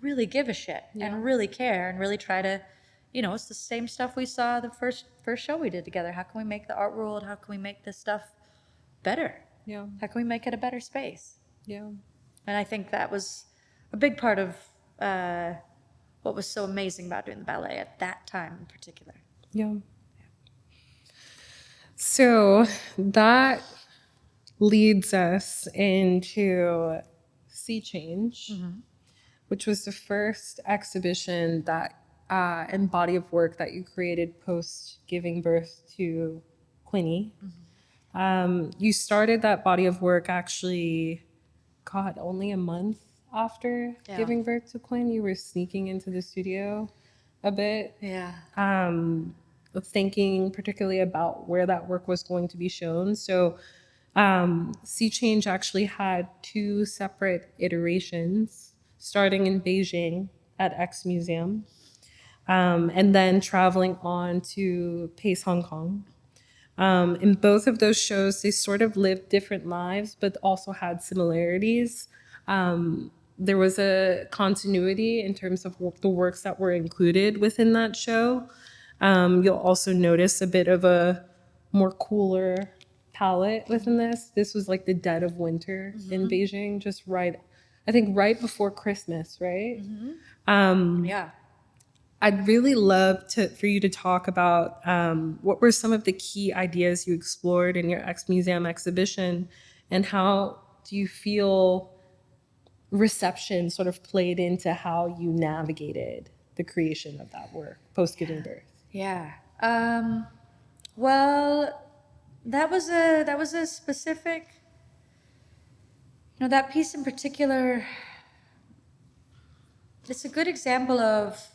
really give a shit and really care and really try to, you know, it's the same stuff we saw the first show we did together. How can we make the art world, how can we make this stuff better? Yeah. How can we make it a better space? Yeah. And I think that was a big part of what was so amazing about doing the ballet at that time in particular. Yeah. So that leads us into Sea Change, which was the first exhibition that and body of work that you created post giving birth to Quinny. You started that body of work actually, God, only a month after giving birth to Quinn. You were sneaking into the studio a bit. Yeah. thinking particularly about where that work was going to be shown. So Sea Change actually had two separate iterations, starting in Beijing at X Museum, and then traveling on to Pace Hong Kong. In both of those shows, they sort of lived different lives, but also had similarities. There was a continuity in terms of the works that were included within that show. You'll also notice a bit of a more cooler palette within this. This was like the dead of winter in Beijing, just right, I think right before Christmas, right? Yeah. I'd really love for you to talk about what were some of the key ideas you explored in your X Museum exhibition, and how do you feel reception sort of played into how you navigated the creation of that work post giving birth? Yeah. Well, that was a specific, that piece in particular. It's a good example of.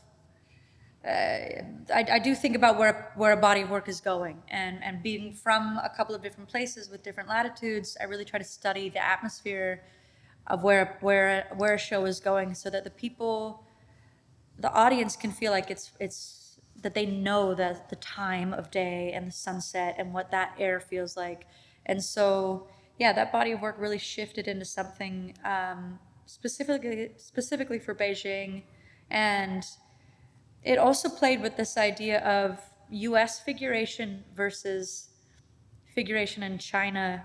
I do think about where a body of work is going, and being from a couple of different places with different latitudes, I really try to study the atmosphere of where a show is going, so that the audience can feel like it's that they know the time of day and the sunset and what that air feels like. And so yeah, that body of work really shifted into something specifically for Beijing. And it also played with this idea of US figuration versus figuration in China.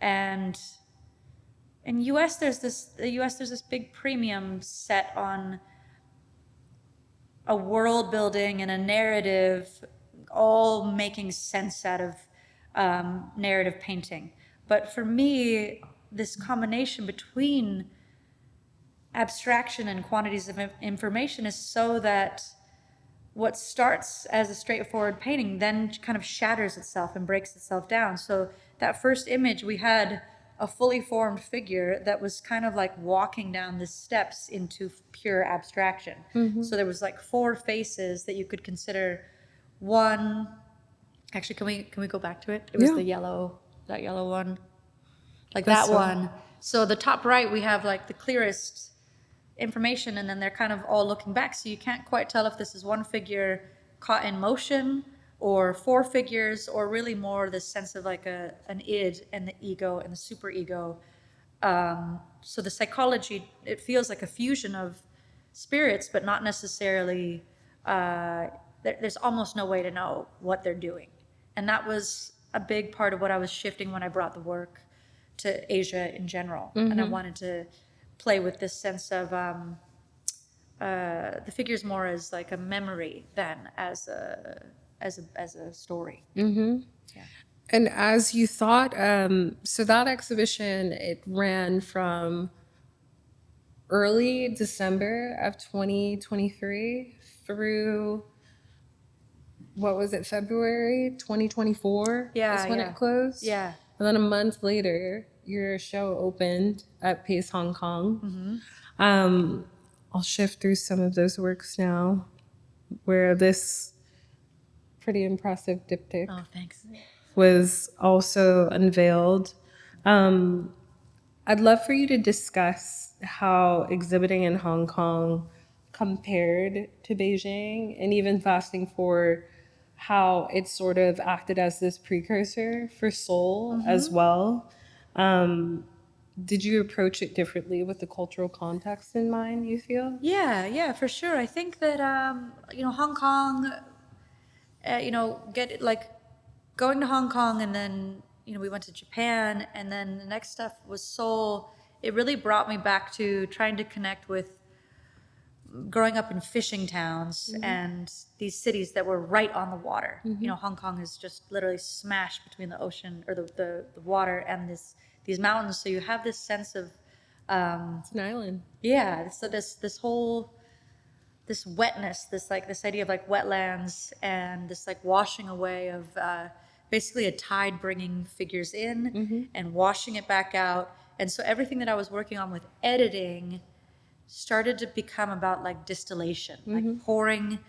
And in the US there's this big premium set on a world building and a narrative, all making sense out of narrative painting. But for me, this combination between abstraction and quantities of information is so that what starts as a straightforward painting then kind of shatters itself and breaks itself down. So that first image, we had a fully formed figure that was kind of like walking down the steps into pure abstraction. So there was like four faces that you could consider. One, actually, can we go back to it? It was Yeah. that yellow one, like That's that so- one. So the top right, we have like the clearest information, and then they're kind of all looking back, so you can't quite tell if this is one figure caught in motion or four figures, or really more this sense of like an id and the ego and the superego. So the psychology, it feels like a fusion of spirits, but not necessarily there's almost no way to know what they're doing. And that was a big part of what I was shifting when I brought the work to Asia in general. And I wanted to play with this sense of the figures more as like a memory than as a story. Yeah. And as you thought, so that exhibition, it ran from early December of 2023 through, what was it, February 2024 Yeah, is when yeah. it closed. Yeah. And then a month later, your show opened at Pace Hong Kong. I'll shift through some of those works now, where this pretty impressive diptych Oh, thanks. was also unveiled. I'd love for you to discuss how exhibiting in Hong Kong compared to Beijing, and even fasting forward, how it sort of acted as this precursor for Seoul as well. Did you approach it differently with the cultural context in mind, you feel? Yeah, for sure. I think that Hong Kong, get like going to Hong Kong, and then we went to Japan, and then the next stuff was Seoul. It really brought me back to trying to connect with growing up in fishing towns and these cities that were right on the water. Hong Kong is just literally smashed between the ocean or the water and these mountains. So you have this sense of It's an island. yeah. So this wetness, this idea of like wetlands, and this like washing away of basically a tide bringing figures in and washing it back out. And so everything that I was working on with editing started to become about like distillation, like pouring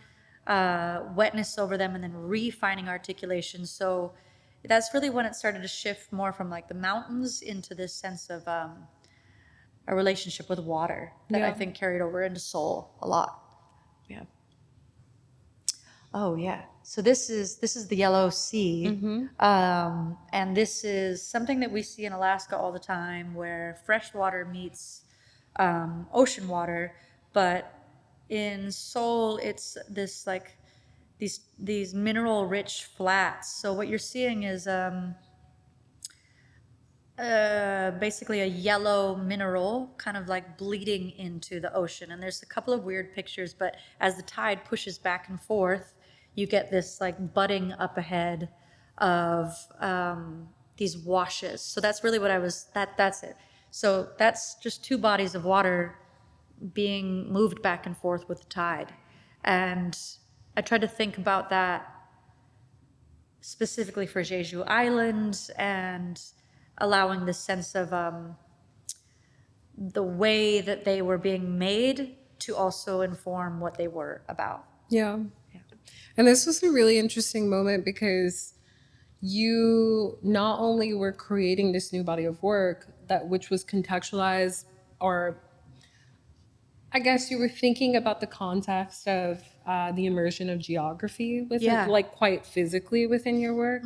wetness over them and then refining articulation. So that's really when it started to shift more from like the mountains into this sense of a relationship with water that I Yeah. think carried over into soul a lot. Yeah. Oh yeah. So this is the Yellow Sea, and this is something that we see in Alaska all the time, where fresh water meets ocean water, but in Seoul it's this like these mineral rich flats. So what you're seeing is basically a yellow mineral kind of like bleeding into the ocean. And there's a couple of weird pictures, but as the tide pushes back and forth, you get this like budding up ahead of these washes. So that's really what that's it. So that's just two bodies of water being moved back and forth with the tide. And I tried to think about that specifically for Jeju Island and allowing the sense of the way that they were being made to also inform what they were about. Yeah. And this was a really interesting moment because you not only were creating this new body of work that which was contextualized, or I guess you were thinking about the context of the immersion of geography within, Yeah. like quite physically within your work,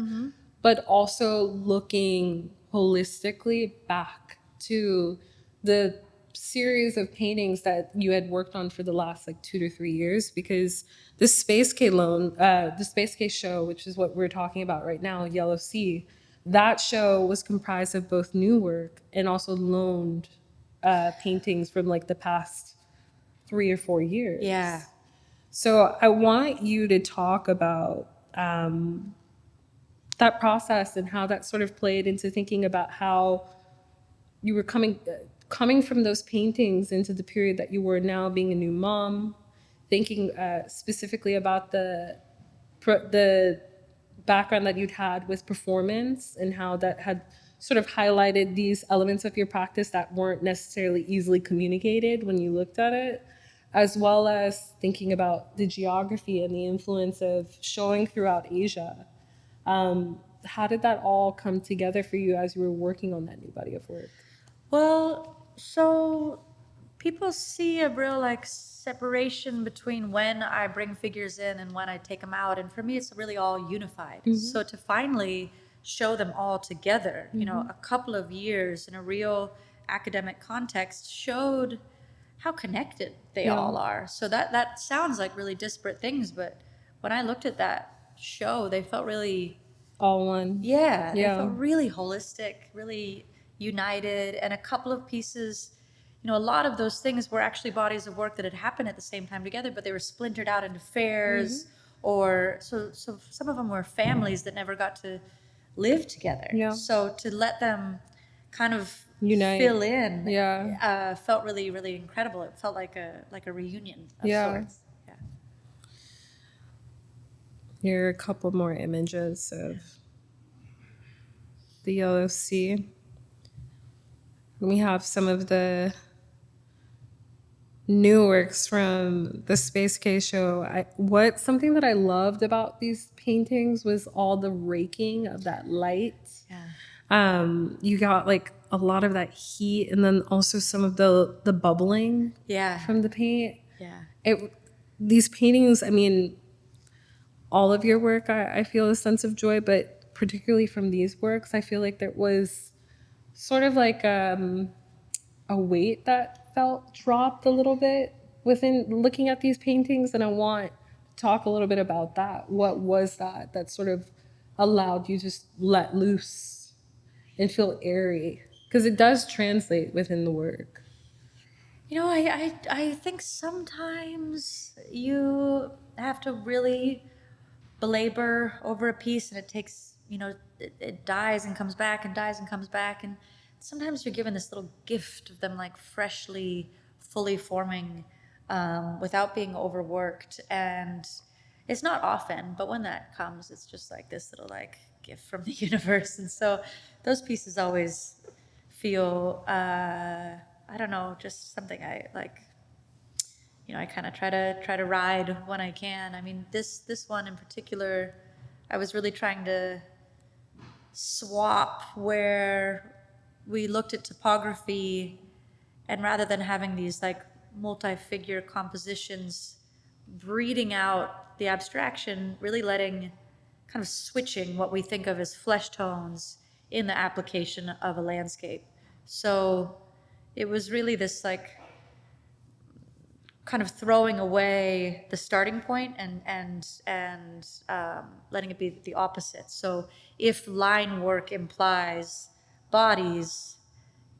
but also looking holistically back to the series of paintings that you had worked on for the last like 2 to 3 years, because the Space Case show, which is what we're talking about right now, Yellow Sea, that show was comprised of both new work and also loaned paintings from like the past 3 or 4 years. Yeah. So I want you to talk about that process and how that sort of played into thinking about how you were coming from those paintings into the period that you were now being a new mom, thinking specifically about the background that you'd had with performance and how that had sort of highlighted these elements of your practice that weren't necessarily easily communicated when you looked at it, as well as thinking about the geography and the influence of showing throughout Asia. How did that all come together for you as you were working on that new body of work? Well, so people see a real like separation between when I bring figures in and when I take them out, and for me, it's really all unified. So to finally show them all together, a couple of years in a real academic context showed how connected they Yeah. all are. So that sounds like really disparate things, but when I looked at that show, they felt really, All one. yeah, they Yeah. felt really holistic, really united. And a couple of pieces, a lot of those things were actually bodies of work that had happened at the same time together, but they were splintered out into fairs, or so some of them were families that never got to live together. Yeah. So to let them kind of Unite. fill in, Yeah. felt really, really incredible. It felt like a reunion of Yeah. sorts. Yeah. Here are a couple more images of the Yellow Sea. We have some of the new works from the Space Case show. Something that I loved about these paintings was all the raking of that light. Yeah. You got like a lot of that heat, and then also some of the bubbling Yeah. from the paint. Yeah. These paintings, I mean, all of your work, I feel a sense of joy, but particularly from these works, I feel like there was sort of like a weight that felt dropped a little bit within looking at these paintings. And I want to talk a little bit about that. What was that sort of allowed you to just let loose and feel airy? Because it does translate within the work. I think sometimes you have to really belabor over a piece, and it takes, it dies and comes back and dies and comes back. And sometimes you're given this little gift of them like freshly, fully forming without being overworked. And it's not often, but when that comes, it's just like this little like gift from the universe. And so those pieces always feel, I don't know, just something I like, I kind of try to ride when I can. I mean, this one in particular, I was really trying to swap where we looked at topography, and rather than having these like multi-figure compositions breeding out the abstraction, really letting kind of switching what we think of as flesh tones in the application of a landscape. So it was really this like kind of throwing away the starting point and letting it be the opposite. So if line work implies bodies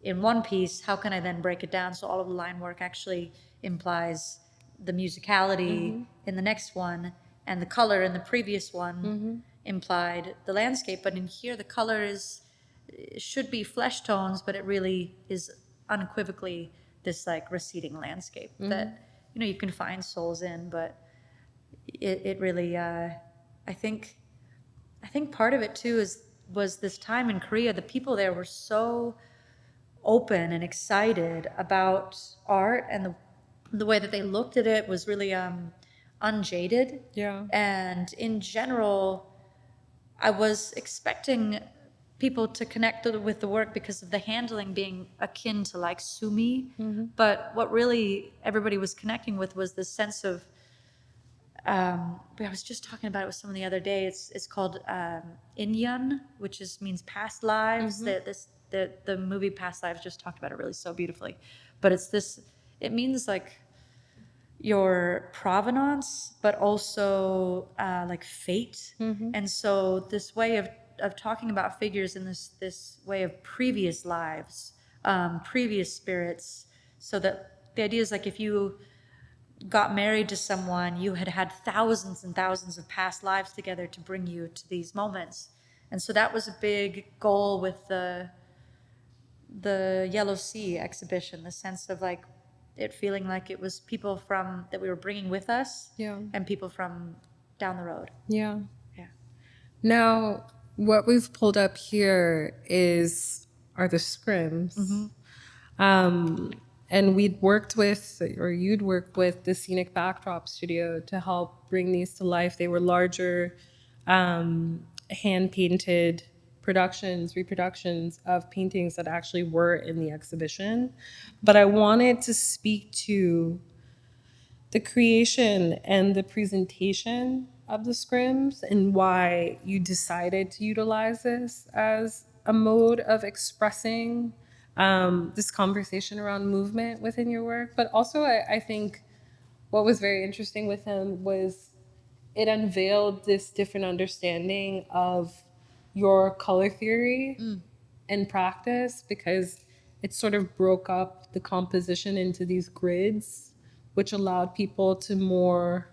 in one piece, how can I then break it down so all of the line work actually implies the musicality in the next one, and the color in the previous one implied the landscape. But in here, the color is should be flesh tones, but it really is unequivocally this like receding landscape that you can find souls in. But it really I think part of it too was this time in Korea. The people there were so open and excited about art, and the way that they looked at it was really unjaded. Yeah. And in general, I was expecting people to connect with the work because of the handling being akin to like sumi. But what really everybody was connecting with was this sense of I was just talking about it with someone the other day. It's called Inyan, which means past lives. The movie Past Lives just talked about it really so beautifully. But it means like your provenance, but also like fate. And so this way of talking about figures in this way of previous lives, previous spirits, so that the idea is like if you got married to someone, you had had thousands and thousands of past lives together to bring you to these moments. And so that was a big goal with the Yellow Sea exhibition, the sense of like it feeling like it was people from that we were bringing with us, Yeah. and people from down the road. Yeah. Yeah. Now, what we've pulled up here are the scrims. And you'd worked with the Scenic Backdrop Studio to help bring these to life. They were larger, hand painted reproductions of paintings that actually were in the exhibition. But I wanted to speak to the creation and the presentation of the scrims and why you decided to utilize this as a mode of expressing this conversation around movement within your work. But also, I think what was very interesting with him was it unveiled this different understanding of your color theory and practice, because it sort of broke up the composition into these grids, which allowed people to more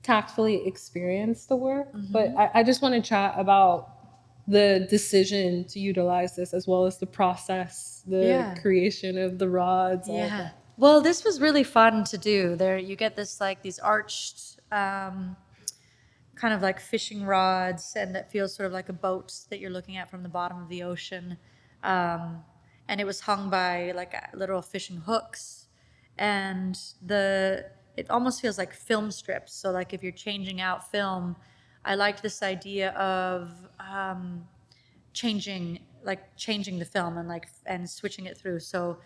tactfully experience the work. But I just want to chat about the decision to utilize this, as well as the process, the creation of the rods. All of Yeah. that. Well, this was really fun to do. There, you get this like these arched, kind of like fishing rods, and that feels sort of like a boat that you're looking at from the bottom of the ocean. And it was hung by like literal fishing hooks, and it almost feels like film strips. So like if you're changing out film, I liked this idea of changing the film and switching it through. So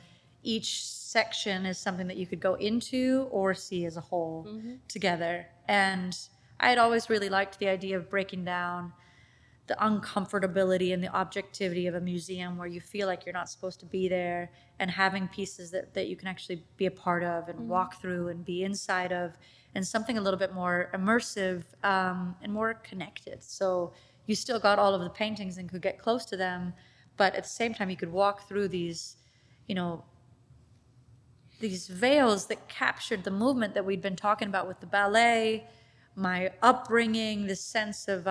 each section is something that you could go into or see as a whole together. And I had always really liked the idea of breaking down the uncomfortability and the objectivity of a museum where you feel like you're not supposed to be there, and having pieces that you can actually be a part of and walk through and be inside of, and something a little bit more immersive and more connected. So you still got all of the paintings and could get close to them, but at the same time you could walk through you know, these veils that captured the movement that we'd been talking about with the ballet, my upbringing, this sense of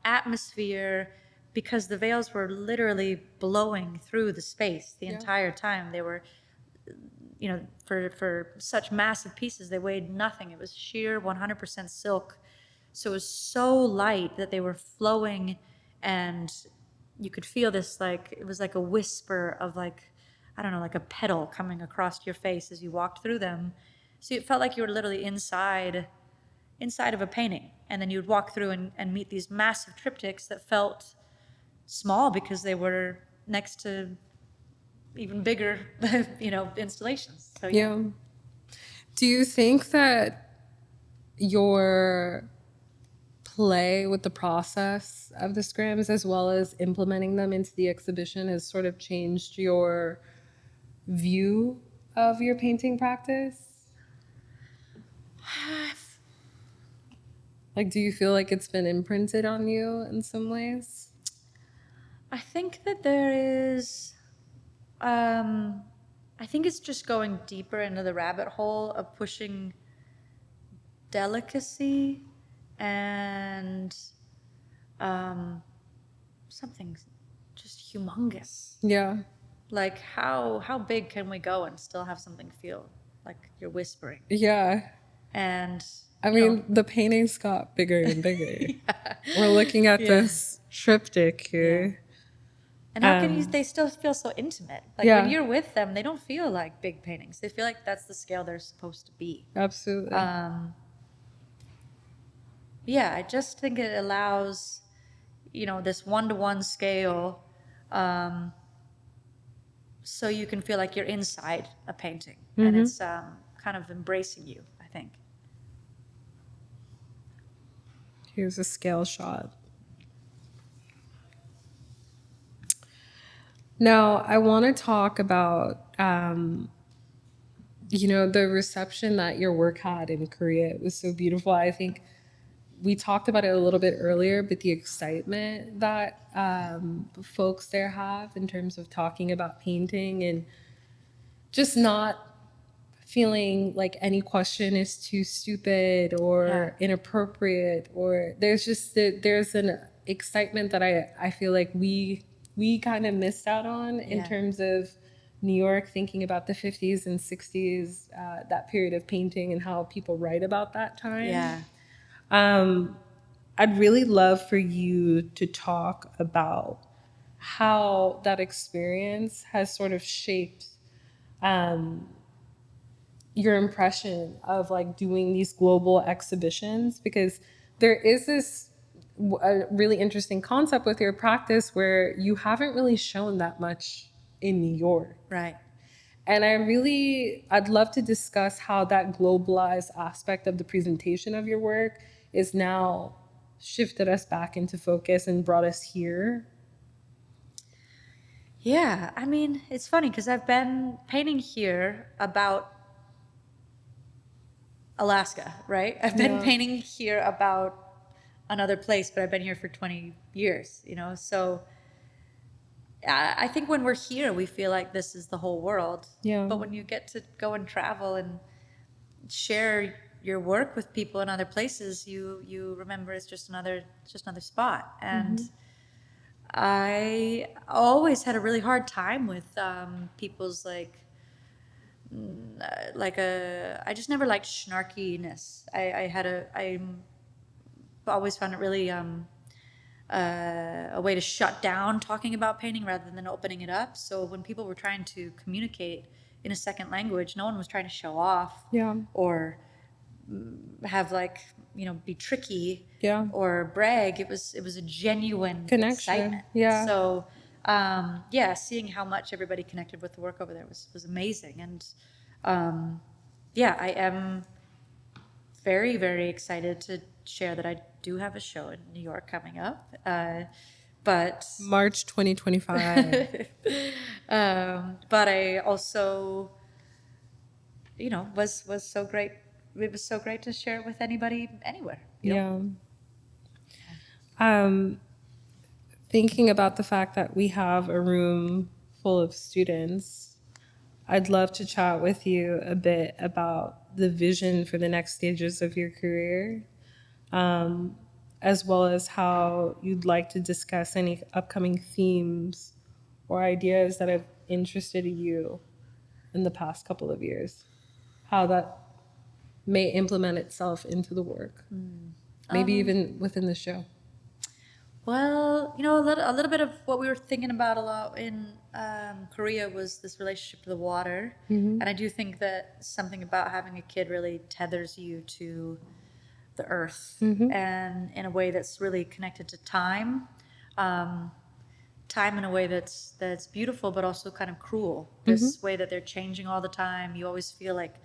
atmosphere, because the veils were literally blowing through the space the entire time. They were, for such massive pieces, they weighed nothing. It was sheer 100% silk. So it was so light that they were flowing, and you could feel this, like, it was like a whisper of like, I don't know, like a petal coming across your face as you walked through them. So it felt like you were literally inside of a painting. And then you'd walk through and meet these massive triptychs that felt small because they were next to even bigger, installations. So yeah. Yeah. Do you think that your play with the process of the scrims as well as implementing them into the exhibition has sort of changed your view of your painting practice? Like, do you feel like it's been imprinted on you in some ways? I think that there is, I think it's just going deeper into the rabbit hole of pushing delicacy and something just humongous. Yeah. Like how big can we go and still have something feel like you're whispering? Yeah. And I mean, the paintings got bigger and bigger. We're looking at this triptych here. And how can you? They still feel so intimate. Like Yeah. when you're with them, they don't feel like big paintings. They feel like that's the scale they're supposed to be. Absolutely. Yeah, I just think it allows, this one-to-one scale, so you can feel like you're inside a painting, and it's kind of embracing you, I think. Here's a scale shot. Now, I want to talk about, the reception that your work had in Korea. It was so beautiful. I think we talked about it a little bit earlier, but the excitement that folks there have in terms of talking about painting and just not feeling like any question is too stupid or inappropriate, or there's an excitement that I feel like we kind of missed out on in terms of New York, thinking about the 50s and 60s, that period of painting and how people write about that time. Yeah. I'd really love for you to talk about how that experience has sort of shaped your impression of like doing these global exhibitions, because there is this a really interesting concept with your practice where you haven't really shown that much in New York. Right. And I'd love to discuss how that globalized aspect of the presentation of your work is now shifted us back into focus and brought us here. Yeah, I mean, it's funny because I've been painting here about Alaska, right? I've been painting here about another place, but I've been here for 20 years, So I think when we're here, we feel like this is the whole world. Yeah. But when you get to go and travel and share your work with people in other places, you remember it's just another spot. And I always had a really hard time with people's I just never liked snarkiness. I always found it really a way to shut down talking about painting rather than opening it up. So when people were trying to communicate in a second language, no one was trying to show off or have be tricky or brag. It was a genuine Connection. excitement. Yeah. So seeing how much everybody connected with the work over there was amazing. And I am very, very excited to share that I do have a show in New York coming up. But March 2025. but I also, was so great. It was so great to share it with anybody, anywhere. Thinking about the fact that we have a room full of students, I'd love to chat with you a bit about the vision for the next stages of your career, as well as how you'd like to discuss any upcoming themes or ideas that have interested you in the past couple of years, how that may implement itself into the work, maybe even within the show. Well, a little bit of what we were thinking about a lot in Korea was this relationship to the water. And I do think that something about having a kid really tethers you to the earth and in a way that's really connected to time. Time in a way that's beautiful, but also kind of cruel. This way that they're changing all the time. You always feel like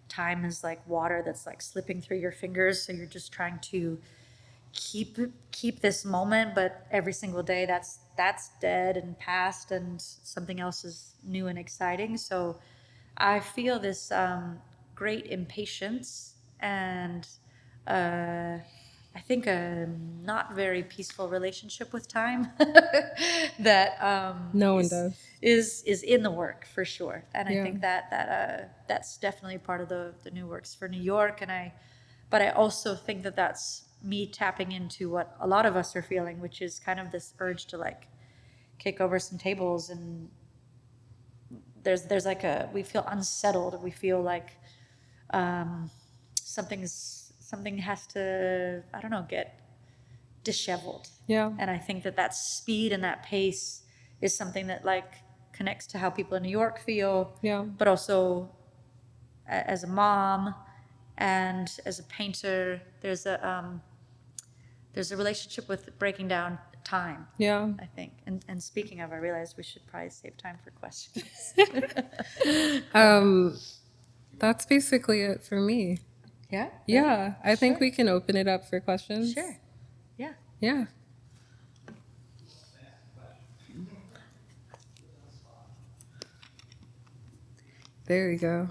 time is like water that's like slipping through your fingers. So you're just trying to keep this moment, but every single day that's dead and past, and something else is new and exciting. So I feel this great impatience and I think a not very peaceful relationship with time that No one is does. is in the work for sure. And I Yeah. think that's definitely part of the new works for New York. But I also think that that's me tapping into what a lot of us are feeling, which is kind of this urge to like kick over some tables. And there's like we feel unsettled. We feel like something has to, I don't know, get disheveled. Yeah. And I think that speed and that pace is something that like connects to how people in New York feel. Yeah. But also as a mom and as a painter, there's a relationship with breaking down time. Yeah. I think. And speaking of, I realized we should probably save time for questions. That's basically it for me. Yeah? Yeah. I think Sure. we can open it up for questions. Sure. Yeah. Yeah. There we go.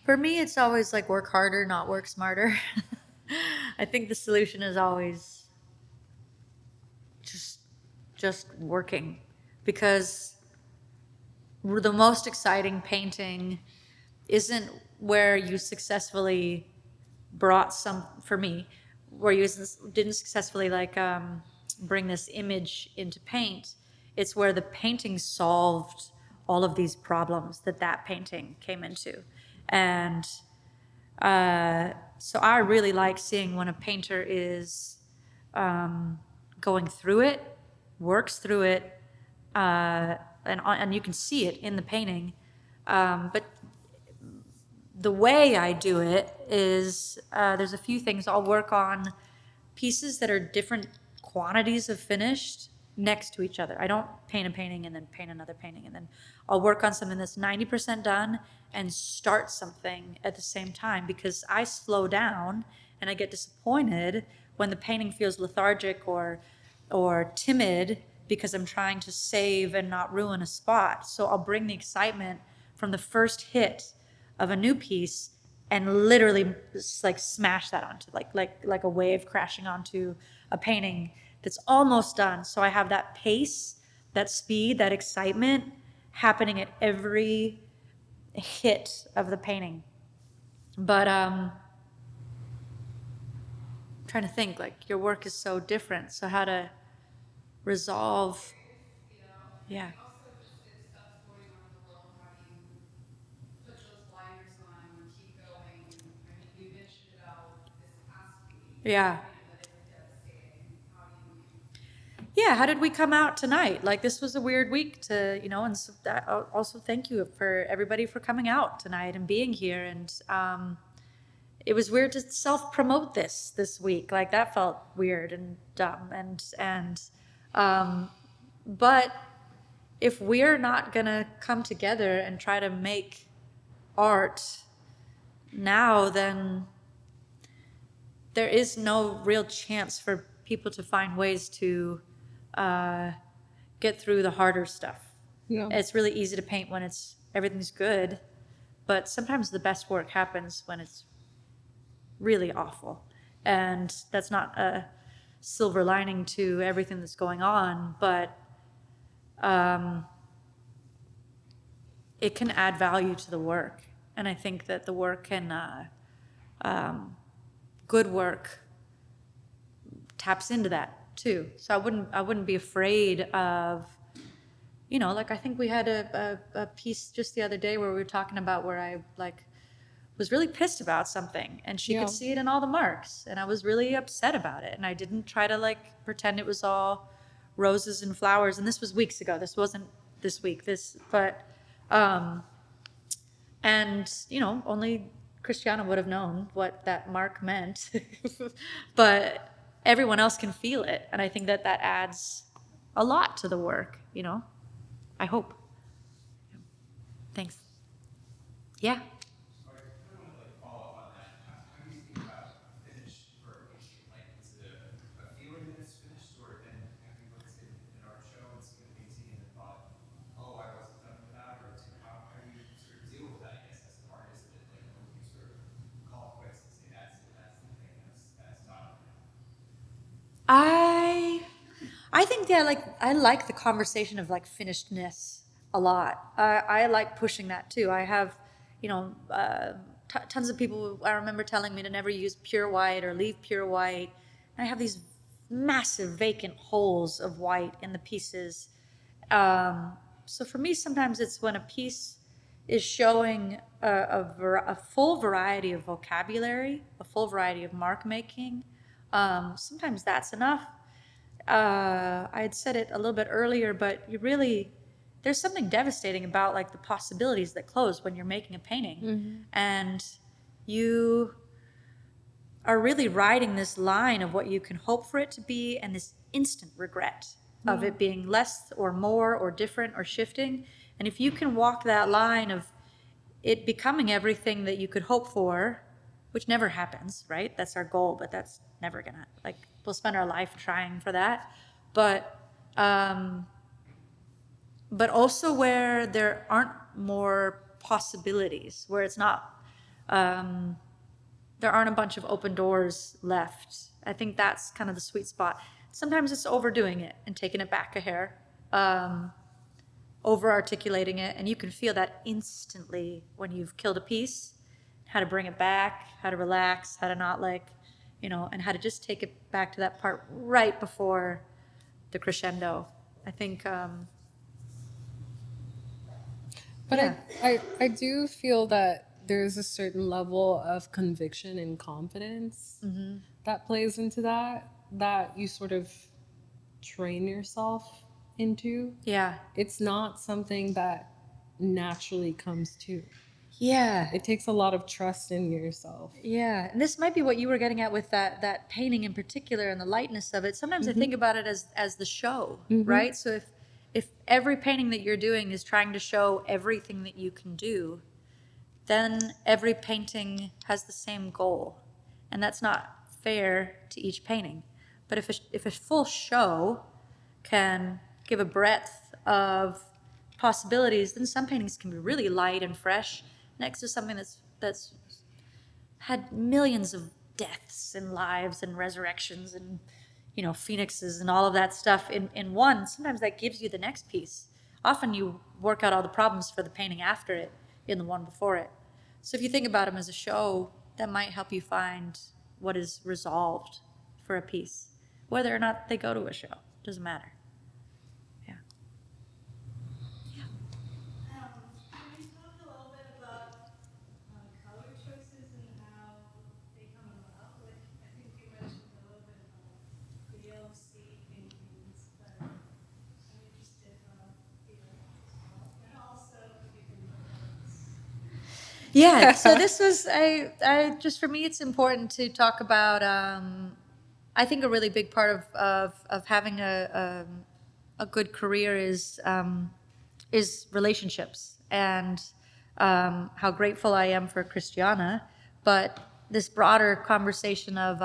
For me, it's always like work harder, not work smarter. I think the solution is always just just working, because the most exciting painting isn't where you successfully brought some, for me, where you didn't successfully like bring this image into paint. It's where the painting solved all of these problems that painting came into. And so I really like seeing when a painter is going through it, works through it, and you can see it in the painting. But the way I do it is there's a few things. I'll work on pieces that are different quantities of finished next to each other. I don't paint a painting and then paint another painting, and then I'll work on something that's 90% done and start something at the same time, because I slow down and I get disappointed when the painting feels lethargic or timid because I'm trying to save and not ruin a spot. So I'll bring the excitement from the first hit of a new piece and literally just like smash that onto like a wave crashing onto a painting that's almost done. So I have that pace, that speed, that excitement happening at every hit of the painting. But I'm trying to think, like, your work is so different, so how to resolve. Yeah. Yeah. Yeah, how did we come out tonight? Like, this was a weird week to, and so that, also thank you for everybody for coming out tonight and being here. And it was weird to self-promote this week. Like, that felt weird and dumb. But if we're not gonna come together and try to make art now, then there is no real chance for people to find ways to get through the harder stuff. Yeah. It's really easy to paint when everything's good, but sometimes the best work happens when it's really awful. And that's not a silver lining to everything that's going on, but it can add value to the work. And I think that the work can, good work taps into that too. So I wouldn't be afraid of, like I think we had a piece just the other day where we were talking about where I like was really pissed about something and she Yeah. could see it in all the marks and I was really upset about it and I didn't try to like pretend it was all roses and flowers. And this was weeks ago. This wasn't this week. Um, and only Christiana would have known what that mark meant, but everyone else can feel it, and I think that that adds a lot to the work. I hope. Thanks. Yeah. Sorry, I kind of want to like follow up on that. How do you think about finished for a painting? Like, is it a feeling that it's finished, or then have you looked at an art show and seen a painting and then thought, oh, I wasn't done with that, or how do you sort of deal with that? I guess as an artist, is it like when you sort of call it quits and say that's it, that's the thing, that's done. I think like I like the conversation of like finishedness a lot. I like pushing that too. I have, tons of people I remember telling me to never use pure white or leave pure white. And I have these massive vacant holes of white in the pieces. So for me, sometimes it's when a piece is showing a full variety of vocabulary, a full variety of mark making. Sometimes that's enough. I had said it a little bit earlier, but there's something devastating about like the possibilities that close when you're making a painting. And you are really riding this line of what you can hope for it to be and this instant regret of it being less or more or different or shifting. And if you can walk that line of it becoming everything that you could hope for, which never happens, right? That's our goal, but that's never gonna, like, we'll spend our life trying for that. But also where there aren't more possibilities, where it's not, there aren't a bunch of open doors left. I think that's kind of the sweet spot. Sometimes it's overdoing it and taking it back a hair, over articulating it, and you can feel that instantly when you've killed a piece, how to bring it back, how to relax, how to not and how to just take it back to that part right before the crescendo. I think, But yeah. I do feel that there's a certain level of conviction and confidence that plays into that you sort of train yourself into. Yeah. It's not something that naturally comes to. Yeah. It takes a lot of trust in yourself. Yeah, and this might be what you were getting at with that painting in particular and the lightness of it. Sometimes I think about it as the show, right? So if every painting that you're doing is trying to show everything that you can do, then every painting has the same goal, and that's not fair to each painting. But if a full show can give a breadth of possibilities, then some paintings can be really light and fresh next to something that's had millions of deaths and lives and resurrections and phoenixes and all of that stuff in one. Sometimes that gives you the next piece. Often you work out all the problems for the painting after it in the one before it. So if you think about them as a show, that might help you find what is resolved for a piece. Whether or not they go to a show, doesn't matter. Yeah. Can you talk a little bit about color choices and how they come about? Like, I think you mentioned a little bit about VLC paintings, but I'm interested about the others as well. And also, if you can Yeah, so this was I just for me it's important to talk about I think a really big part of having a good career is relationships and how grateful I am for Christiana, but this broader conversation of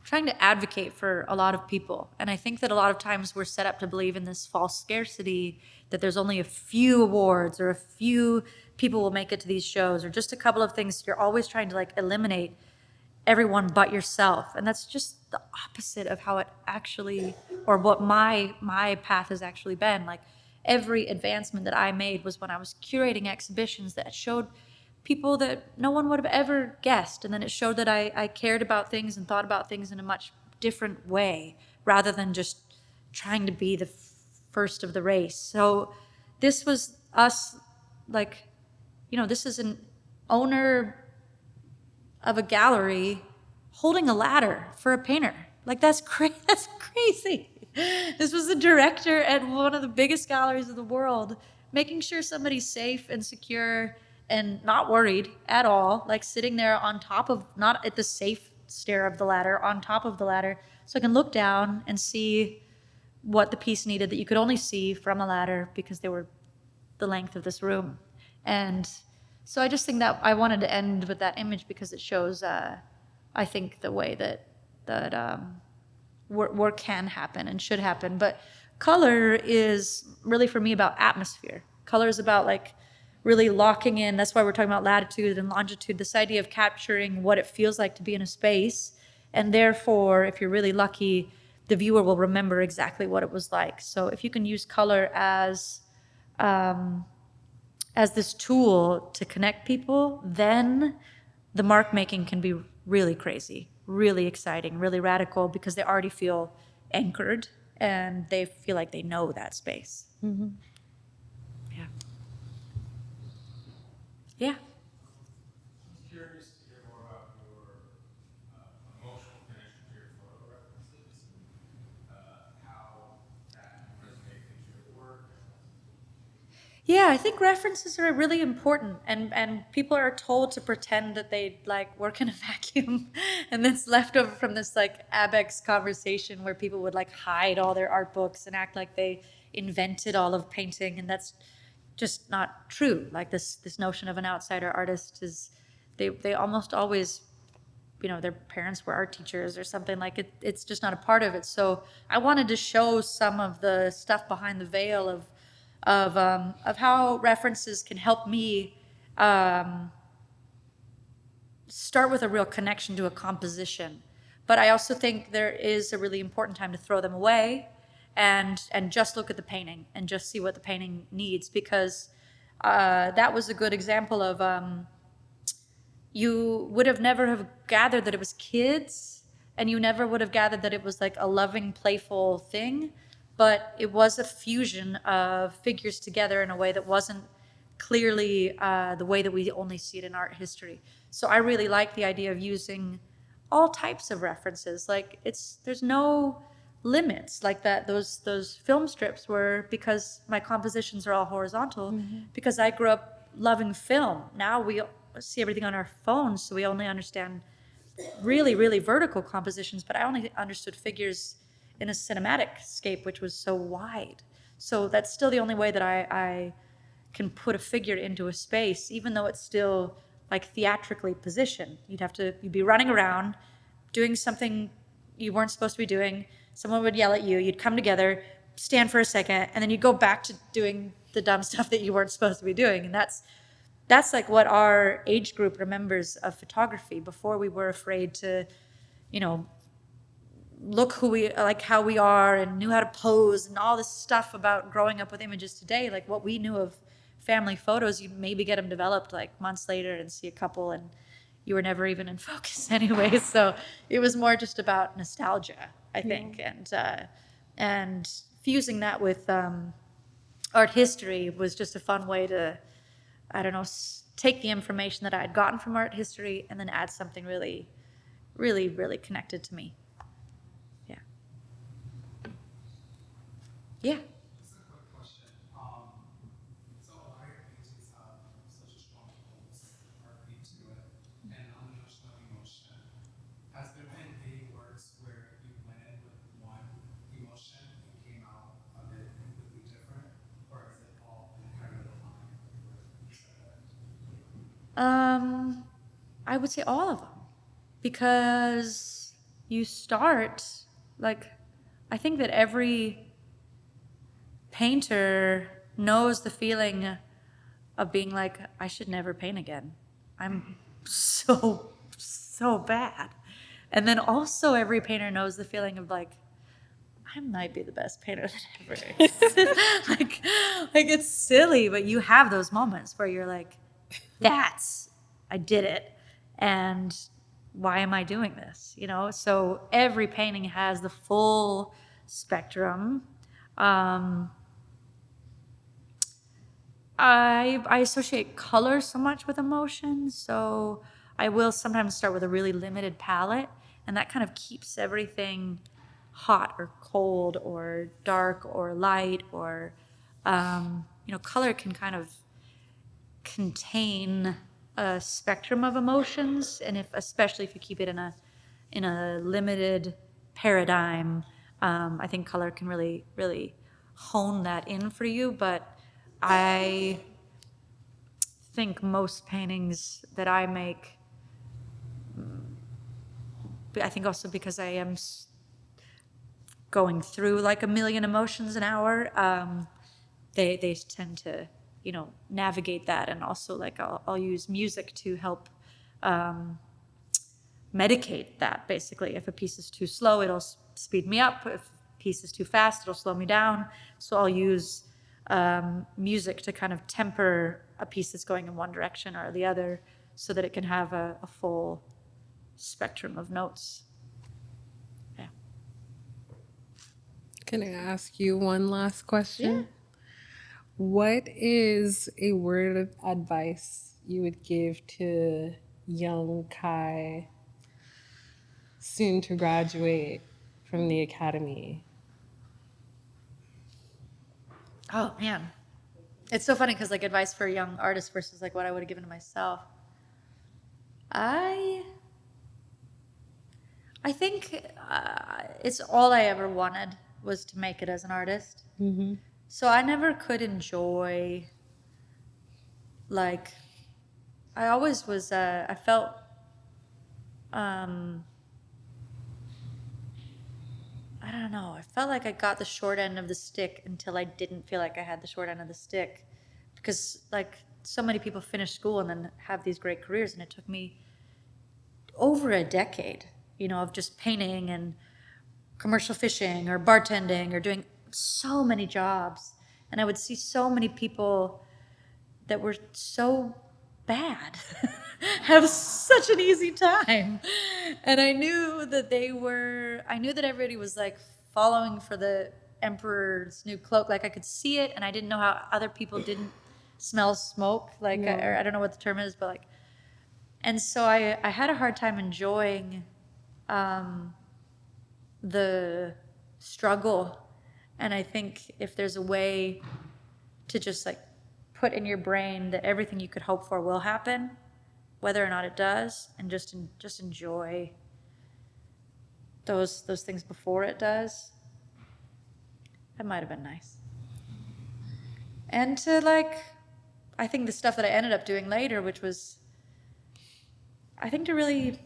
trying to advocate for a lot of people. And I think that a lot of times we're set up to believe in this false scarcity that there's only a few awards or a few people will make it to these shows or just a couple of things. You're always trying to like eliminate everyone but yourself. And that's just the opposite of how it actually, or what my path has actually been. Like every advancement that I made was when I was curating exhibitions that showed people that no one would have ever guessed. And then it showed that I cared about things and thought about things in a much different way rather than just trying to be the first of the race. So this was us, like, this is an owner of a gallery holding a ladder for a painter. Like, that's crazy. This was the director at one of the biggest galleries of the world, making sure somebody's safe and secure and not worried at all, like sitting there on top of, not at the safe stair of the ladder, on top of the ladder, so I can look down and see what the piece needed that you could only see from a ladder because they were the length of this room. And so I just think that I wanted to end with that image because it shows, I think, the way that work can happen and should happen. But color is really, for me, about atmosphere. Color is about, like, really locking in. That's why we're talking about latitude and longitude, this idea of capturing what it feels like to be in a space. And therefore, if you're really lucky, the viewer will remember exactly what it was like. So if you can use color as this tool to connect people, then the mark making can be really crazy, really exciting, really radical, because they already feel anchored and they feel like they know that space. Mm-hmm. Yeah. Yeah. I'm curious to hear more about your emotional connection to your photo references, how that resonates with your work. Yeah, I think references are really important, and people are told to pretend that they, like, work in a vacuum, and that's left over from this, like, Abex conversation where people would, like, hide all their art books and act like they invented all of painting, and that's just not true. Like, this notion of an outsider artist is, they almost always, their parents were art teachers or something. Like, it's just not a part of it. So I wanted to show some of the stuff behind the veil of how references can help me start with a real connection to a composition. But I also think there is a really important time to throw them away and just look at the painting and just see what the painting needs, because that was a good example of you would have never have gathered that it was kids, and you never would have gathered that it was like a loving, playful thing, but it was a fusion of figures together in a way that wasn't clearly the way that we only see it in art history. So I really like the idea of using all types of references. Like, there's no limits like that. Those film strips were because my compositions are all horizontal, because I grew up loving film. Now we see everything on our phones, so we only understand really, really vertical compositions, but I only understood figures in a cinematic scape, which was so wide. So that's still the only way that I can put a figure into a space, even though it's still, like, theatrically positioned. You'd be running around doing something you weren't supposed to be doing. Someone would yell at you, you'd come together, stand for a second, and then you'd go back to doing the dumb stuff that you weren't supposed to be doing. And that's like what our age group remembers of photography, before we were afraid to, look how we are, and knew how to pose and all this stuff about growing up with images today. Like, what we knew of family photos, you maybe get them developed like months later and see a couple, and you were never even in focus anyway. So it was more just about nostalgia, I think. And fusing that with art history was just a fun way to, I don't know, take the information that I had gotten from art history and then add something really, really, really connected to me. Yeah. Yeah. Just a quick question. So a lot of your paintings have such a strong pulse, heartbeat to it, and on the notion of emotion, has there been any works where you went in with one emotion and came out of it completely different, or is it all kind of aligned with each other? I would say all of them, because you start, like, I think that every painter knows the feeling of being like, I should never paint again. I'm so bad. And then also every painter knows the feeling of, like, I might be the best painter that ever existed. Like, Like, it's silly, but you have those moments where you're like, I did it. And why am I doing this? You know, so every painting has the full spectrum. I associate color so much with emotion, so I will sometimes start with a really limited palette, and that kind of keeps everything hot or cold or dark or light, or color can kind of contain a spectrum of emotions, and especially if you keep it in a limited paradigm, I think color can really really hone that in for you. But I think most paintings that I make, I think also because I am going through like a million emotions an hour, they tend to, navigate that. And also, like, I'll use music to help medicate that. Basically, if a piece is too slow, it'll speed me up. If a piece is too fast, it'll slow me down. So I'll use music to kind of temper a piece that's going in one direction or the other, so that it can have a full spectrum of notes. Yeah. Can I ask you one last question? What is a word of advice you would give to young Kai, soon to graduate from the academy? Oh man, it's so funny because, like, advice for a young artist versus like what I would have given to myself. I I think it's all I ever wanted was to make it as an artist. Mm-hmm. So I never could enjoy, like, I always was. I felt. Um, I don't know. I felt like I got the short end of the stick until I didn't feel like I had the short end of the stick, because, like, so many people finish school and then have these great careers, and it took me over a decade, of just painting and commercial fishing or bartending or doing so many jobs. And I would see so many people that were so bad have such an easy time. And I knew that everybody was like following for the emperor's new cloak. Like, I could see it, and I didn't know how other people didn't smell smoke. Like, No. I don't know what the term is, but like, and so I had a hard time enjoying the struggle. And I think if there's a way to just, like, put in your brain that everything you could hope for will happen, whether or not it does, and just enjoy those things before it does, that might have been nice. And to, like, I think the stuff that I ended up doing later, which was, I think, to really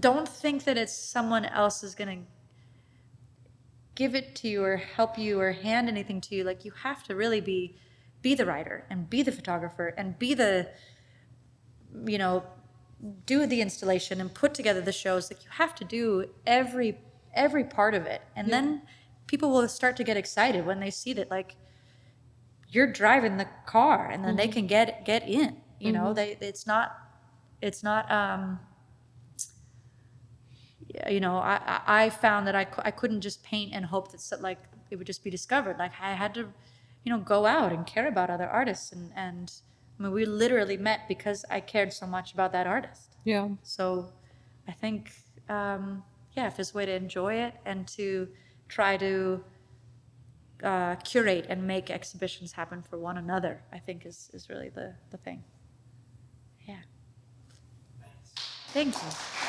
don't think that it's someone else is going to give it to you or help you or hand anything to you. Like, you have to really be the writer and be the photographer and be the, do the installation and put together the shows. Like, you have to do every part of it. And then people will start to get excited when they see that, like, you're driving the car, and then they can get in, it's not I found that I couldn't just paint and hope that, like, it would just be discovered. Like, I had to, go out and care about other artists, and I mean, we literally met because I cared so much about that artist. Yeah. So I think, if there's a way to enjoy it and to try to curate and make exhibitions happen for one another, I think is really the thing. Yeah. Thanks. Thank you.